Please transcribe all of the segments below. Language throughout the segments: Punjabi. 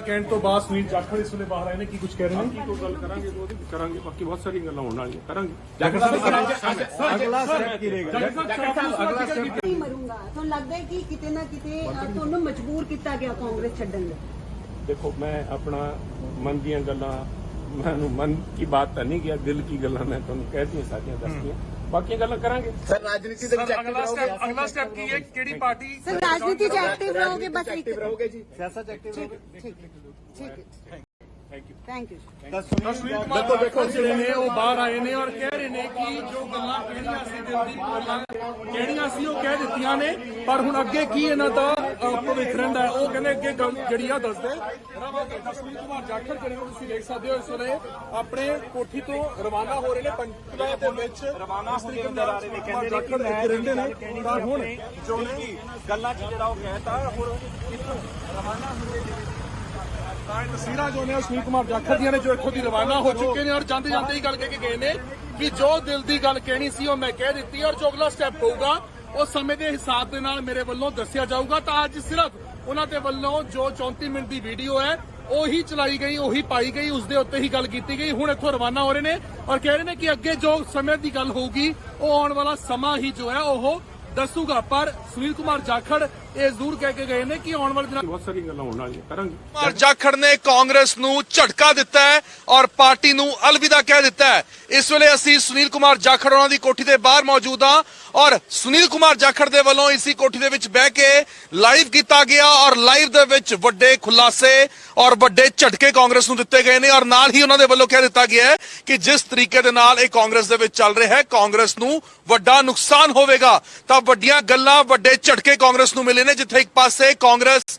ਕਹਿਣ ਤੋਂ ਬਾਅਦ ਸੁਨੀਲ ਜਾਖੜ ਇਸ ਵੇਲੇ ਬਾਹਰ ਆਏ ਨੇ, ਕੀ ਕੁਝ ਕਹਿ ਰਹੇ ਨੇ? ਕੀ ਕੋਈ ਗੱਲ ਕਰਾਂਗੇ ਉਹਦੀ ਕਰਾਂਗੇ, ਬਾਕੀ ਬਹੁਤ ਸਾਰੀਆਂ ਗੱਲਾਂ ਹੋਣ ਵਾਲੀਆਂ ਕਰਾਂਗੇ। ਜਾਖੜ ਸਾਹਿਬ ਅਗਲਾ ਸਟੈਪ ਕੀ ਰਹੇਗਾ? ਅਗਲਾ ਸਟੈਪ ਕੀ ਮਰੂੰਗਾ? ਤੁਹਾਨੂੰ ਲੱਗਦਾ ਹੈ ਕਿ ਕਿਤੇ ਨਾ ਕਿਤੇ ਤੁਹਾਨੂੰ ਮਜਬੂਰ ਕੀਤਾ ਗਿਆ ਕਾਂਗਰਸ ਛੱਡਣ ਲਈ? देखो मैं अपना मन ਦੀਆਂ ਗੱਲਾਂ ਮੈਨੂੰ ਮਨ की बात ਤਾਂ ਨਹੀਂ ਗਿਆ, ਦਿਲ की ਗੱਲਾਂ ਮੈਂ ਤੁਹਾਨੂੰ ਕਹਿਤੀਆਂ ਸਾਰੀਆਂ ਦੱਸਤੀਆਂ, ਬਾਕੀ ਗੱਲਾਂ ਕਰਾਂਗੇ। ਸਰ ਰਾਜਨੀਤੀ ਦੇ ਵਿੱਚ ਅਗਲਾ ਸਟੈਪ ਕੀ ਹੈ? ਕਿਹੜੀ ਪਾਰਟੀ? ਸਰ ਰਾਜਨੀਤੀ 'ਚ ਐਕਟਿਵ ਰਹੋਗੇ? ਬਸ ਐਕਟਿਵ ਰਹੋਗੇ ਜੀ, ਸਿਆਸਤ ਐਕਟਿਵ ਰਹੋਗੇ? ਠੀਕ ਹੈ, ਥੈਂਕ ਯੂ। ਸੁਨੀਲ ਕੁਮਾਰ ਦੇਖੋ ਜਿਹੜੇ ਨੇ ਉਹ ਬਾਹਰ ਆਏ ਨੇ ਔਰ ਕਹਿ ਰਹੇ ਨੇ ਕਿ ਜੋ ਗੱਲਾਂ ਕਿਹੜੀਆਂ ਸੀ ਦਿਲ ਦੀ ਗੱਲਾਂ ਕਿਹੜੀਆਂ ਸੀ ਉਹ ਕਹਿ ਦਿੱਤੀਆਂ ਨੇ, ਪਰ ਹੁਣ ਅੱਗੇ ਕੀ ਇਹਨਾਂ ਦਾ ਭਵਿੱਖ ਰਹਿੰਦਾ ਹੈ ਉਹ ਕਹਿੰਦੇ ਅੱਗੇ ਗੱਲ ਜਿਹੜੀ ਆ ਦੱਸਦੇ। ਸੁਨੀਲ ਕੁਮਾਰ ਜਾਖੜ ਜਿਹੜੇ ਨੂੰ ਤੁਸੀਂ ਦੇਖ ਸਕਦੇ ਹੋ ਇਸ ਵੇਲੇ ਆਪਣੇ ਕੋਠੀ ਤੋਂ ਰਵਾਨਾ ਹੋ ਰਹੇ ਨੇ ਪੰਚਕੂਲਾ ਦੇ ਵਿੱਚ ਰਵਾਨਾ ਹੋ ਕੇ ਅੰਦਰ ਆ ਰਹੇ ਨੇ, ਕਹਿੰਦੇ ਜਾਖੜ ਰਹਿੰਦੇ ਨੇ ਤਾਂ ਹੁਣ ਜੋ ਨੇ ਗੱਲਾਂ 'ਚ ਜਿਹੜਾ ਉਹ ਕਹਿਤਾ ਹੁਣ ਕਿੱਥੋਂ ਰਵਾਨਾ ਹੁੰਦੇ ਨੇ ਤਾਂ ਇਹ ਤਸਵੀਰਾਂ ਜੋ ਨੇ ਸੁਨੀਲ ਕੁਮਾਰ ਜਾਖੜ ਦੀਆਂ ਨੇ ਜੋ ਇੱਥੋਂ ਦੀ ਰਵਾਨਾ ਹੋ ਚੁੱਕੇ ਨੇ ਔਰ ਜਾਂਦੇ ਜਾਂਦੇ ਹੀ ਗੱਲ ਕਹਿ ਕੇ ਗਏ ਨੇ ਕਿ ਜੋ ਦਿਲ ਦੀ ਗੱਲ ਕਹਿਣੀ ਸੀ ਉਹ ਮੈਂ ਕਹਿ ਦਿੱਤੀ ਔਰ ਜੋ ਅਗਲਾ ਸਟੈਪ ਹੋਊਗਾ ਉਹ ਸਮੇਂ ਦੇ ਹਿਸਾਬ ਦੇ ਨਾਲ ਮੇਰੇ ਵੱਲੋਂ ਦੱਸਿਆ ਜਾਊਗਾ। ਤਾਂ ਅੱਜ ਸਿਰਫ ਉਹਨਾਂ ਦੇ ਵੱਲੋਂ ਜੋ 34 ਮਿੰਟ ਦੀ ਵੀਡੀਓ ਹੈ ਉਹੀ ਚਲਾਈ ਗਈ, ਉਹੀ ਪਾਈ ਗਈ, ਉਸ ਦੇ ਉੱਤੇ ਹੀ ਗੱਲ ਕੀਤੀ ਗਈ। ਹੁਣ ਇੱਥੋਂ ਰਵਾਨਾ ਹੋ ਰਹੇ ਨੇ ਔਰ ਕਹਿ ਰਹੇ ਨੇ ਕਿ ਅੱਗੇ ਜੋ ਸਮੇਂ ਦੀ ਗੱਲ ਹੋਊਗੀ ਉਹ ਆਉਣ ਵਾਲਾ ਸਮਾਂ ਹੀ ਜੋ ਹੈ ਉਹ ਦੱਸੂਗਾ। ਪਰ ਸੁਨੀਲ ਕੁਮਾਰ ਜਾਖੜ ਇਹ ਜ਼ਰੂਰ ਕਹਿ ਕੇ ਗਏ ਨੇ ਕਿ ਆਉਣ ਵਾਲੇ ਦਿਨਾਂ ਬਹੁਤ ਸਾਰੀਆਂ ਗੱਲਾਂ ਹੋਣ ਵਾਲੀਆਂ ਕਰਾਂਗੇ। ਕੁਮਾਰ ਜਾਖੜ ਨੇ ਕਾਂਗਰਸ ਨੂੰ ਝਟਕਾ ਦਿੱਤਾ ਹੈ ਔਰ ਪਾਰਟੀ ਨੂੰ ਅਲਵਿਦਾ ਕਹਿ ਦਿੱਤਾ ਹੈ। ਇਸ ਵੇਲੇ ਅਸੀਂ ਸੁਨੀਲ ਕੁਮਾਰ ਜਾਖੜ ਉਹਨਾਂ ਦੀ ਕੋਠੀ ਦੇ ਬਾਹਰ ਮੌਜੂਦ ਹਾਂ ਔਰ ਸੁਨੀਲ ਕੁਮਾਰ ਜਾਖੜ ਦੇ ਵੱਲੋਂ ਇਸੀ ਕੋਠੀ ਦੇ ਵਿੱਚ ਬਹਿ ਕੇ ਲਾਈਵ ਕੀਤਾ ਗਿਆ ਔਰ ਲਾਈਵ ਦੇ ਵਿੱਚ ਵੱਡੇ ਖੁਲਾਸੇ ਔਰ ਵੱਡੇ ਝਟਕੇ ਕਾਂਗਰਸ ਨੂੰ ਦਿੱਤੇ ਗਏ ਨੇ ਔਰ ਨਾਲ ਹੀ ਉਹਨਾਂ ਦੇ ਵੱਲੋਂ ਕਹਿ ਦਿੱਤਾ ਗਿਆ ਹੈ ਕਿ ਜਿਸ ਤਰੀਕੇ ਦੇ ਨਾਲ ਇਹ ਕਾਂਗਰਸ ਦੇ ਵਿੱਚ ਚੱਲ ਰਿਹਾ ਹੈ ਕਾਂਗਰਸ ਨੂੰ ਵੱਡਾ ਨੁਕਸਾਨ ਹੋਵੇਗਾ। ਤਾਂ ਵੱਡੀਆਂ ਗੱਲਾਂ ਵੱਡੇ ਝਟਕੇ ਕਾਂਗਰਸ ਨੂੰ ਮਿਲੇ ਨੇ, ਜਿੱਥੇ ਇੱਕ ਪਾਸੇ ਕਾਂਗਰਸ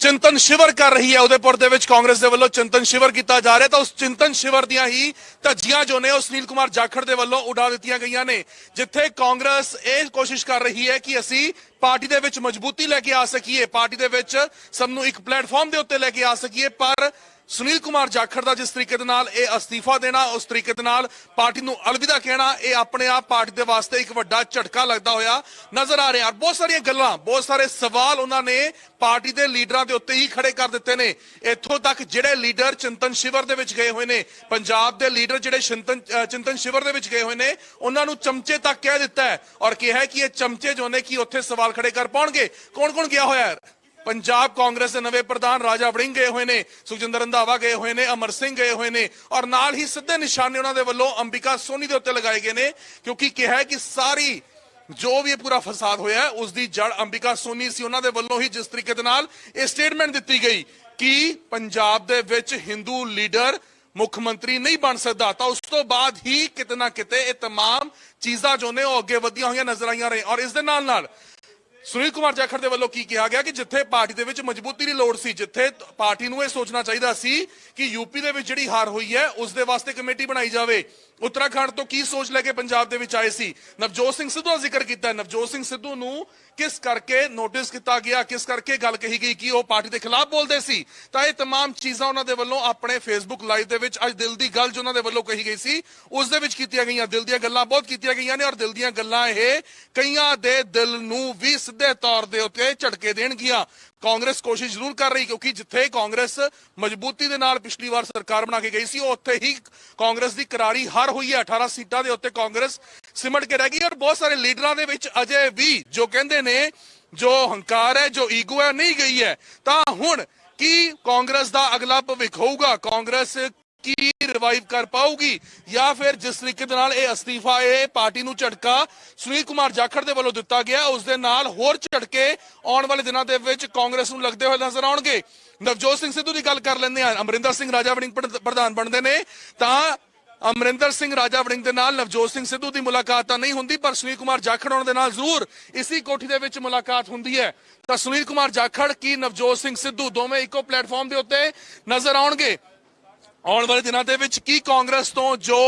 ਚਿੰਤਨ ਸ਼ਿਵਰ ਕਰ ਰਹੀ ਹੈ, ਉਦयपुर ਦੇ ਵਿੱਚ ਕਾਂਗਰਸ ਦੇ ਵੱਲੋਂ ਚਿੰਤਨ ਸ਼ਿਵਰ ਕੀਤਾ ਜਾ ਰਿਹਾ ਤਾਂ ਉਸ ਚਿੰਤਨ ਸ਼ਿਵਰ ਦੀਆਂ ਹੀ ਧੱਜੀਆਂ ਜੋ ਨੇ ਉਹ ਸੁਨੀਲ ਕੁਮਾਰ ਜਾਖੜ ਦੇ ਵੱਲੋਂ ਉਡਾ ਦਿੱਤੀਆਂ ਗਈਆਂ ਨੇ। ਜਿੱਥੇ ਕਾਂਗਰਸ ਇਹ ਕੋਸ਼ਿਸ਼ ਕਰ ਰਹੀ ਹੈ ਕਿ ਅਸੀਂ ਪਾਰਟੀ ਦੇ ਵਿੱਚ ਮਜ਼ਬੂਤੀ ਲੈ ਕੇ ਆ ਸਕੀਏ, ਪਾਰਟੀ ਦੇ ਵਿੱਚ ਸਭ ਨੂੰ ਇੱਕ ਪਲੇਟਫਾਰਮ ਦੇ ਉੱਤੇ ਲੈ ਕੇ ਆ ਸਕੀਏ, ਪਰ ਸੁਨੀਲ ਕੁਮਾਰ ਜਾਖੜ ਦਾ ਜਿਸ ਤਰੀਕੇ ਦੇ ਨਾਲ ਇਹ ਅਸਤੀਫਾ ਦੇਣਾ, ਉਸ ਤਰੀਕੇ ਦੇ ਨਾਲ ਪਾਰਟੀ ਨੂੰ ਅਲਵਿਦਾ ਕਹਿਣਾ, ਇਹ ਆਪਣੇ ਆਪ ਪਾਰਟੀ ਦੇ ਵਾਸਤੇ ਇੱਕ ਵੱਡਾ ਝਟਕਾ ਲੱਗਦਾ ਹੋਇਆ ਨਜ਼ਰ ਆ ਰਿਹਾ। ਬਹੁਤ ਸਾਰੀਆਂ ਗੱਲਾਂ, ਬਹੁਤ ਸਾਰੇ ਸਵਾਲ ਉਹਨਾਂ ਨੇ ਪਾਰਟੀ ਦੇ ਲੀਡਰਾਂ ਦੇ ਉੱਤੇ ਹੀ ਖੜੇ ਕਰ ਦਿੱਤੇ ਨੇ। ਇੱਥੋਂ ਤੱਕ ਜਿਹੜੇ ਲੀਡਰ ਚਿੰਤਨ ਸ਼ਿਵਰ ਦੇ ਵਿੱਚ ਗਏ ਹੋਏ ਨੇ, ਪੰਜਾਬ ਦੇ ਲੀਡਰ ਜਿਹੜੇ ਚਿੰਤਨ ਸ਼ਿਵਰ ਦੇ ਵਿੱਚ ਗਏ ਹੋਏ ਨੇ, ਉਹਨਾਂ ਨੂੰ ਚਮਚੇ ਤੱਕ ਕਹਿ ਦਿੱਤਾ ਹੈ ਔਰ ਕਿਹਾ ਕਿ ਇਹ ਚਮਚੇ ਜੋ ਨੇ ਕਿ ਉੱਥੇ ਸਵਾਲ ਖੜੇ ਕਰ ਪਾਉਣਗੇ। ਕੌਣ ਕੌਣ ਗਿਆ ਹੋਇਆ ਹੈ? ਪੰਜਾਬ ਕਾਂਗਰਸ ਦੇ ਨਵੇਂ ਪ੍ਰਧਾਨ ਰਾਜਾ ਵੜਿੰਗ ਗਏ ਹੋਏ ਨੇ, ਸੁਖਜਿੰਦਰ ਰੰਧਾਵਾ ਗਏ ਹੋਏ ਨੇ, ਅਮਰ ਸਿੰਘ ਗਏ ਹੋਏ ਨੇ ਔਰ ਨਾਲ ਹੀ ਸਿੱਧੇ ਨਿਸ਼ਾਨੇ ਉਹਨਾਂ ਦੇ ਵੱਲੋਂ ਅੰਬਿਕਾ ਸੋਨੀ ਦੇ ਉੱਤੇ ਲਗਾਏ ਗਏ ਨੇ, ਕਿਉਂਕਿ ਕਿਹਾ ਕਿ ਸਾਰੀ ਜੋ ਵੀ ਇਹ ਪੂਰਾ ਫਸਾਦ ਹੋਇਆ ਉਸ ਦੀ ਜੜ ਅੰਬਿਕਾ ਸੋਨੀ ਸੀ। ਉਹਨਾਂ ਦੇ ਵੱਲੋਂ ਹੀ ਜਿਸ ਤਰੀਕੇ ਦੇ ਨਾਲ ਇਹ ਸਟੇਟਮੈਂਟ ਦਿੱਤੀ ਗਈ ਕਿ ਪੰਜਾਬ ਦੇ ਵਿੱਚ ਹਿੰਦੂ ਲੀਡਰ ਮੁੱਖ ਮੰਤਰੀ ਨਹੀਂ ਬਣ ਸਕਦਾ, ਤਾਂ ਉਸ ਤੋਂ ਬਾਅਦ ਹੀ ਕਿਤੇ ਨਾ ਕਿਤੇ ਇਹ तमाम ਚੀਜ਼ਾਂ ਜੋ ਨੇ ਉਹ ਅੱਗੇ ਵਧੀਆਂ ਹੋਈਆਂ ਨਜ਼ਰ ਆਈਆਂ ਰਹੇ। ਔਰ ਇਸ ਦੇ ਨਾਲ ਸੁਨੀਲ ਕੁਮਾਰ ਜਾਖੜ ਦੇ ਵੱਲੋਂ ਕੀ ਕਿਹਾ ਗਿਆ ਕਿ ਜਿੱਥੇ ਪਾਰਟੀ ਦੇ ਵਿੱਚ ਮਜ਼ਬੂਤੀ ਦੀ ਲੋੜ ਸੀ, ਜਿੱਥੇ ਪਾਰਟੀ ਨੂੰ ਇਹ ਸੋਚਣਾ ਚਾਹੀਦਾ ਸੀ ਕਿ ਯੂਪੀ ਦੇ ਵਿੱਚ ਜਿਹੜੀ ਹਾਰ ਹੋਈ ਹੈ ਉਸ ਦੇ ਵਾਸਤੇ ਕਮੇਟੀ ਬਣਾਈ ਜਾਵੇ, ਉੱਤਰਾਖੰਡ ਤੋਂ ਕੀ ਸੋਚ ਲੈ ਕੇ ਪੰਜਾਬ ਦੇ ਵਿੱਚ ਆਏ ਸੀ, ਨਵਜੋਤ ਸਿੰਘ ਸਿੱਧੂ ਦਾ ਜ਼ਿਕਰ ਕੀਤਾ। ਨਵਜੋਤ ਸਿੰਘ ਸਿੱਧੂ ਨੂੰ ਕਿਸ ਕਰਕੇ ਨੋਟਿਸ ਕੀਤਾ ਗਿਆ, ਕਿਸ ਕਰਕੇ ਗੱਲ ਕਹੀ ਗਈ ਕਿ ਉਹ ਪਾਰਟੀ ਦੇ ਖਿਲਾਫ ਬੋਲਦੇ ਸੀ, ਤਾਂ ਇਹ तमाम ਚੀਜ਼ਾਂ ਉਹਨਾਂ ਦੇ ਵੱਲੋਂ ਆਪਣੇ ਫੇਸਬੁੱਕ ਲਾਈਵ ਦੇ ਵਿੱਚ ਅੱਜ ਦਿਲ ਦੀ ਗੱਲ ਜੋ ਉਹਨਾਂ ਦੇ ਵੱਲੋਂ ਕਹੀ ਗਈ ਸੀ ਉਸ ਦੇ ਵਿੱਚ ਕੀਤੀਆਂ ਗਈਆਂ। ਦਿਲ ਦੀਆਂ ਗੱਲਾਂ ਬਹੁਤ ਕੀਤੀਆਂ ਗਈਆਂ ਨੇ ਔਰ ਦਿਲ ਦੀਆਂ ਗੱਲਾਂ ਇਹ ਕਈਆਂ ਦੇ ਦਿਲ ਨੂੰ ਵੀ ਸਿੱਧੇ ਤੌਰ ਦੇ ਉੱਤੇ ਝਟਕੇ ਦੇਣਗੀਆਂ। ਕਾਂਗਰਸ ਕੋਸ਼ਿਸ਼ ਜ਼ਰੂਰ ਕਰ ਰਹੀ, ਕਿਉਂਕਿ ਜਿੱਥੇ ਕਾਂਗਰਸ ਮਜ਼ਬੂਤੀ ਦੇ ਨਾਲ ਪਿਛਲੀ ਵਾਰ ਸਰਕਾਰ ਬਣਾ ਕੇ ਗਈ ਸੀ ਉੱਥੇ ਹੀ ਕਾਂਗਰਸ ਦੀ ਕਰਾਰੀ ਹਾਰ ਹੋਈ ਹੈ। 18 ਸੀਟਾਂ ਦੇ ਉੱਤੇ ਕਾਂਗਰਸ ਸਿਮਟ ਕੇ ਰਹਿ ਗਈ ਔਰ ਬਹੁਤ ਸਾਰੇ ਲੀਡਰਾਂ ਦੇ ਵਿੱਚ ਅਜੇ ਵੀ ਜੋ ਕਹਿੰਦੇ ਨੇ ਜੋ ਹੰਕਾਰ ਹੈ, ਜੋ ਈਗੋ ਹੈ, ਨਹੀਂ ਗਈ ਹੈ। ਤਾਂ ਹੁਣ ਕੀ ਕਾਂਗਰਸ ਦਾ ਅਗਲਾ ਭਵਿੱਖ ਹੋਊਗਾ? ਕਾਂਗਰਸ ਕੀ ਰਿਵਾਈਵ ਕਰ ਪਾਊਗੀ ਜਾਂ ਫਿਰ ਜਿਸ ਤਰੀਕੇ ਦੇ ਨਾਲ ਇਹ ਅਸਤੀਫਾ ਇਹ ਪਾਰਟੀ ਨੂੰ ਝਟਕਾ ਸੁਨੀਲ ਕੁਮਾਰ ਜਾਖੜ ਦੇ ਵੱਲੋਂ ਦਿੱਤਾ ਗਿਆ ਉਸ ਦੇ ਨਾਲ ਹੋਰ ਝਟਕੇ ਆਉਣ ਵਾਲੇ ਦਿਨਾਂ ਦੇ ਵਿੱਚ ਕਾਂਗਰਸ ਨੂੰ ਲੱਗਦੇ ਹੋਏ ਨਜ਼ਰ ਆਉਣਗੇ। ਨਵਜੋਤ ਸਿੰਘ ਸਿੱਧੂ ਦੀ ਗੱਲ ਕਰ ਲੈਂਦੇ ਆ। ਅਮਰਿੰਦਰ ਸਿੰਘ ਰਾਜਾ ਵੜਿੰਗ ਪ੍ਰਧਾਨ ਬਣਦੇ ਨੇ ਤਾਂ ਅਮਰਿੰਦਰ ਸਿੰਘ ਰਾਜਾ ਵੜਿੰਗ ਦੇ ਨਾਲ ਨਵਜੋਤ ਸਿੰਘ ਸਿੱਧੂ ਦੀ ਮੁਲਾਕਾਤ ਤਾਂ ਨਹੀਂ ਹੁੰਦੀ, ਪਰ ਸੁਨੀਲ ਕੁਮਾਰ ਜਾਖੜ ਉਹਨਾਂ ਦੇ ਨਾਲ ਜ਼ਰੂਰ ਇਸੀ ਕੋਠੀ ਦੇ ਵਿੱਚ ਮੁਲਾਕਾਤ ਹੁੰਦੀ ਹੈ। ਤਾਂ ਸੁਨੀਲ ਕੁਮਾਰ ਜਾਖੜ ਕੀ ਨਵਜੋਤ ਸਿੰਘ ਸਿੱਧੂ ਦੋਵੇਂ ਇੱਕੋ ਪਲੇਟਫਾਰਮ ਦੇ ਉੱਤੇ ਨਜ਼ਰ ਆਉਣਗੇ? ਆਉਣ ਵਾਲੇ ਦਿਨਾਂ ਦੇ ਵਿੱਚ ਕੀ ਕਾਂਗਰਸ ਤੋਂ ਜੋ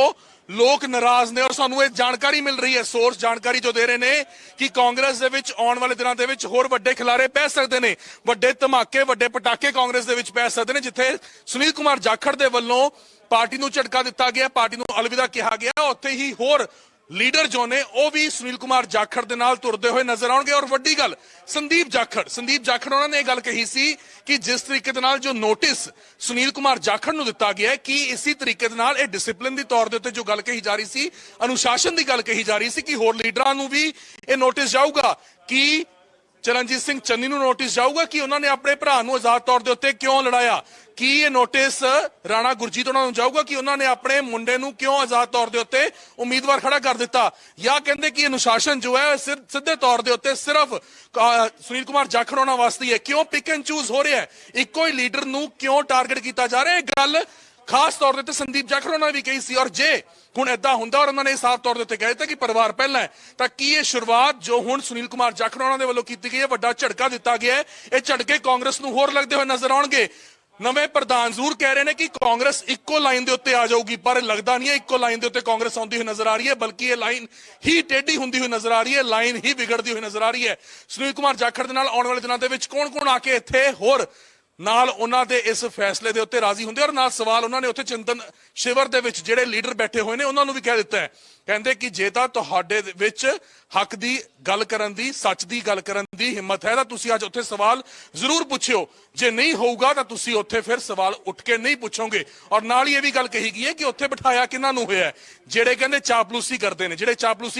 ਲੋਕ ਨਾਰਾਜ਼ ਨੇ ਔਰ ਸਾਨੂੰ ਇਹ ਜਾਣਕਾਰੀ ਮਿਲ ਰਹੀ ਹੈ, ਸੋਰਸ ਜਾਣਕਾਰੀ ਜੋ ਦੇ ਰਹੇ ਨੇ ਕਿ ਕਾਂਗਰਸ ਦੇ ਵਿੱਚ ਆਉਣ ਵਾਲੇ ਦਿਨਾਂ ਦੇ ਵਿੱਚ ਹੋਰ ਵੱਡੇ ਖਿਲਾਰੇ ਪੈ ਸਕਦੇ ਨੇ, ਵੱਡੇ ਧਮਾਕੇ ਵੱਡੇ ਪਟਾਕੇ ਕਾਂਗਰਸ ਦੇ ਵਿੱਚ ਪੈ ਸਕਦੇ ਨੇ। ਜਿੱਥੇ ਸੁਨੀਲ ਕੁਮਾਰ ਜਾਖੜ ਦੇ ਵੱਲੋਂ ਪਾਰਟੀ ਨੂੰ ਝਟਕਾ ਦਿੱਤਾ ਗਿਆ, ਪਾਰਟੀ ਨੂੰ ਅਲਵਿਦਾ ਕਿਹਾ ਗਿਆ, ਉੱਥੇ ਹੀ ਹੋਰ ਲੀਡਰ ਜੋ ਨੇ ਉਹ ਵੀ ਸੁਨੀਲ ਕੁਮਾਰ ਜਾਖੜ ਦੇ ਨਾਲ ਤੁਰਦੇ ਹੋਏ ਨਜ਼ਰ ਆਉਣਗੇ। ਔਰ ਵੱਡੀ ਗੱਲ ਸੰਦੀਪ ਜਾਖੜ ਉਹਨਾਂ ਨੇ ਇਹ ਗੱਲ ਕਹੀ ਸੀ ਕਿ ਜਿਸ ਤਰੀਕੇ ਦੇ ਨਾਲ ਜੋ ਨੋਟਿਸ ਸੁਨੀਲ ਕੁਮਾਰ ਜਾਖੜ ਨੂੰ ਦਿੱਤਾ ਗਿਆ ਕਿ ਇਸੇ ਤਰੀਕੇ ਦੇ ਨਾਲ ਇਹ ਡਿਸਪਲਿਨ ਦੀ ਤੌਰ ਦੇ ਉੱਤੇ ਜੋ ਗੱਲ ਕਹੀ ਜਾ ਰਹੀ ਸੀ, ਅਨੁਸ਼ਾਸਨ ਦੀ ਗੱਲ ਕਹੀ ਜਾ ਰਹੀ ਸੀ ਕਿ ਹੋਰ ਲੀਡਰਾਂ ਨੂੰ ਵੀ ਇਹ ਨੋਟਿਸ ਜਾਊਗਾ ਕਿ ਚਰਨਜੀਤ ਸਿੰਘ ਚੰਨੀ ਨੂੰ ਨੋਟਿਸ ਜਾਊਗਾ ਕਿ ਉਹਨਾਂ ਨੇ ਆਪਣੇ ਭਰਾ ਨੂੰ ਆਜ਼ਾਦ ਤੌਰ ਦੇ ਉੱਤੇ ਕਿਉਂ ਲੜਾਇਆ, ਕੀ ਇਹ ਨੋਟਿਸ ਰਾਣਾ ਗੁਰਜੀਤ ਉਹਨਾਂ ਨੂੰ ਜਾਊਗਾ ਕਿ ਉਹਨਾਂ ਨੇ ਆਪਣੇ ਮੁੰਡੇ ਨੂੰ ਕਿਉਂ ਆਜ਼ਾਦ ਤੌਰ ਦੇ ਉੱਤੇ ਉਮੀਦਵਾਰ ਖੜਾ ਕਰ ਦਿੱਤਾ, ਜਾਂ ਕਹਿੰਦੇ ਕਿ ਅਨੁਸ਼ਾਸਨ ਜੋ ਹੈ ਸਿੱਧੇ ਤੌਰ ਦੇ ਉੱਤੇ ਸਿਰਫ ਸੁਨੀਲ ਕੁਮਾਰ ਜਾਖੜ ਉਹਨਾਂ ਵਾਸਤੇ ਹੈ, ਕਿਉਂ ਪਿਕ ਐਂਡ ਚੂਜ਼ ਹੋ ਰਿਹਾ ਹੈ, ਇੱਕੋ ਹੀ ਲੀਡਰ ਨੂੰ ਕਿਉਂ ਟਾਰਗੇਟ ਕੀਤਾ ਜਾ ਰਿਹਾ ਹੈ। ਇਹ ਗੱਲ ਖਾਸ ਤੌਰ ਤੇ ਸੰਦੀਪ ਜਾਖੜ ਉਹਨਾਂ ਨੇ ਵੀ ਕਹੀ ਸੀ। ਔਰ ਜੇ ਹੁਣ ਏਦਾਂ ਹੁੰਦਾ ਔਰ ਉਹਨਾਂ ਨੇ ਸਾਫ਼ ਤੌਰ ਦੇ ਉੱਤੇ ਕਹਿ ਦਿੱਤਾ ਕਿ ਪਰਿਵਾਰ ਪਹਿਲਾਂ ਹੈ, ਤਾਂ ਕੀ ਇਹ ਸ਼ੁਰੂਆਤ ਜੋ ਹੁਣ ਸੁਨੀਲ ਕੁਮਾਰ ਜਾਖੜ ਉਹਨਾਂ ਦੇ ਵੱਲੋਂ ਕੀਤੀ ਗਈ ਹੈ, ਵੱਡਾ ਝਟਕਾ ਦਿੱਤਾ ਗਿਆ ਹੈ, ਇਹ ਝਟਕੇ ਕਾਂਗਰਸ ਨੂੰ ਹੋਰ ਲੱਗਦੇ ਹੋਏ ਨਜ਼ਰ ਆਉਣਗੇ। ਨਵੇਂ ਪ੍ਰਧਾਨ ਜ਼ਰੂਰ ਕਹਿ ਰਹੇ ਨੇ ਕਿ ਕਾਂਗਰਸ ਇੱਕੋ ਲਾਈਨ ਦੇ ਉੱਤੇ ਆ ਜਾਊਗੀ, ਪਰ ਲੱਗਦਾ ਨਹੀਂ ਹੈ ਇੱਕੋ ਲਾਈਨ ਦੇ ਉੱਤੇ ਕਾਂਗਰਸ ਆਉਂਦੀ ਹੋਈ ਨਜ਼ਰ ਆ ਰਹੀ ਹੈ, ਬਲਕਿ ਇਹ ਲਾਈਨ ਹੀ ਟੇਢੀ ਹੁੰਦੀ ਹੋਈ ਨਜ਼ਰ ਆ ਰਹੀ ਹੈ, ਲਾਈਨ ਹੀ ਵਿਗੜਦੀ ਹੋਈ ਨਜ਼ਰ ਆ ਰਹੀ ਹੈ। ਸੁਨੀਲ ਕੁਮਾਰ ਜਾਖੜ ਦੇ ਨਾਲ ਆਉਣ ਵਾਲੇ ਦਿਨਾਂ ਦੇ ਵਿੱਚ ਕੌਣ ਆ ਕੇ ਇੱਥੇ ਹੋਰ ਨਾਲ ਉਹਨਾਂ ਦੇ ਇਸ ਫੈਸਲੇ ਦੇ ਉੱਤੇ ਰਾਜ਼ੀ ਹੁੰਦੇ, ਔਰ ਨਾਲ ਸਵਾਲ ਉਹਨਾਂ ਨੇ ਉੱਥੇ ਚਿੰਤਨ ਸ਼ਿਵਰ ਦੇ ਵਿੱਚ ਜਿਹੜੇ ਲੀਡਰ ਬੈਠੇ ਹੋਏ ਨੇ ਉਹਨਾਂ ਨੂੰ ਵੀ ਕਹਿ ਦਿੱਤਾ ਹੈ, ਕਹਿੰਦੇ ਕਿ ਜੇ ਤਾਂ ਤੁਹਾਡੇ ਵਿੱਚ ਹੱਕ ਦੀ ਗੱਲ ਕਰਨ ਦੀ, ਸੱਚ ਦੀ ਗੱਲ ਕਰਨ ਦੀ ਹਿੰਮਤ ਹੈ ਤਾਂ ਤੁਸੀਂ ਅੱਜ ਉੱਥੇ ਸਵਾਲ ਜ਼ਰੂਰ ਪੁੱਛਿਓ, ਜੇ ਨਹੀਂ ਹੋਊਗਾ ਤਾਂ ਤੁਸੀਂ ਉੱਥੇ ਫਿਰ ਸਵਾਲ ਉੱਠ ਕੇ ਨਹੀਂ ਪੁੱਛੋਗੇ। ਔਰ ਨਾਲ ਹੀ ਇਹ ਵੀ ਗੱਲ ਕਹੀ ਗਈ ਹੈ ਕਿ ਉੱਥੇ ਬਿਠਾਇਆ ਕਿਹਨਾਂ ਨੂੰ ਹੋਇਆ, ਜਿਹੜੇ ਕਹਿੰਦੇ ਚਾਪਲੂਸੀ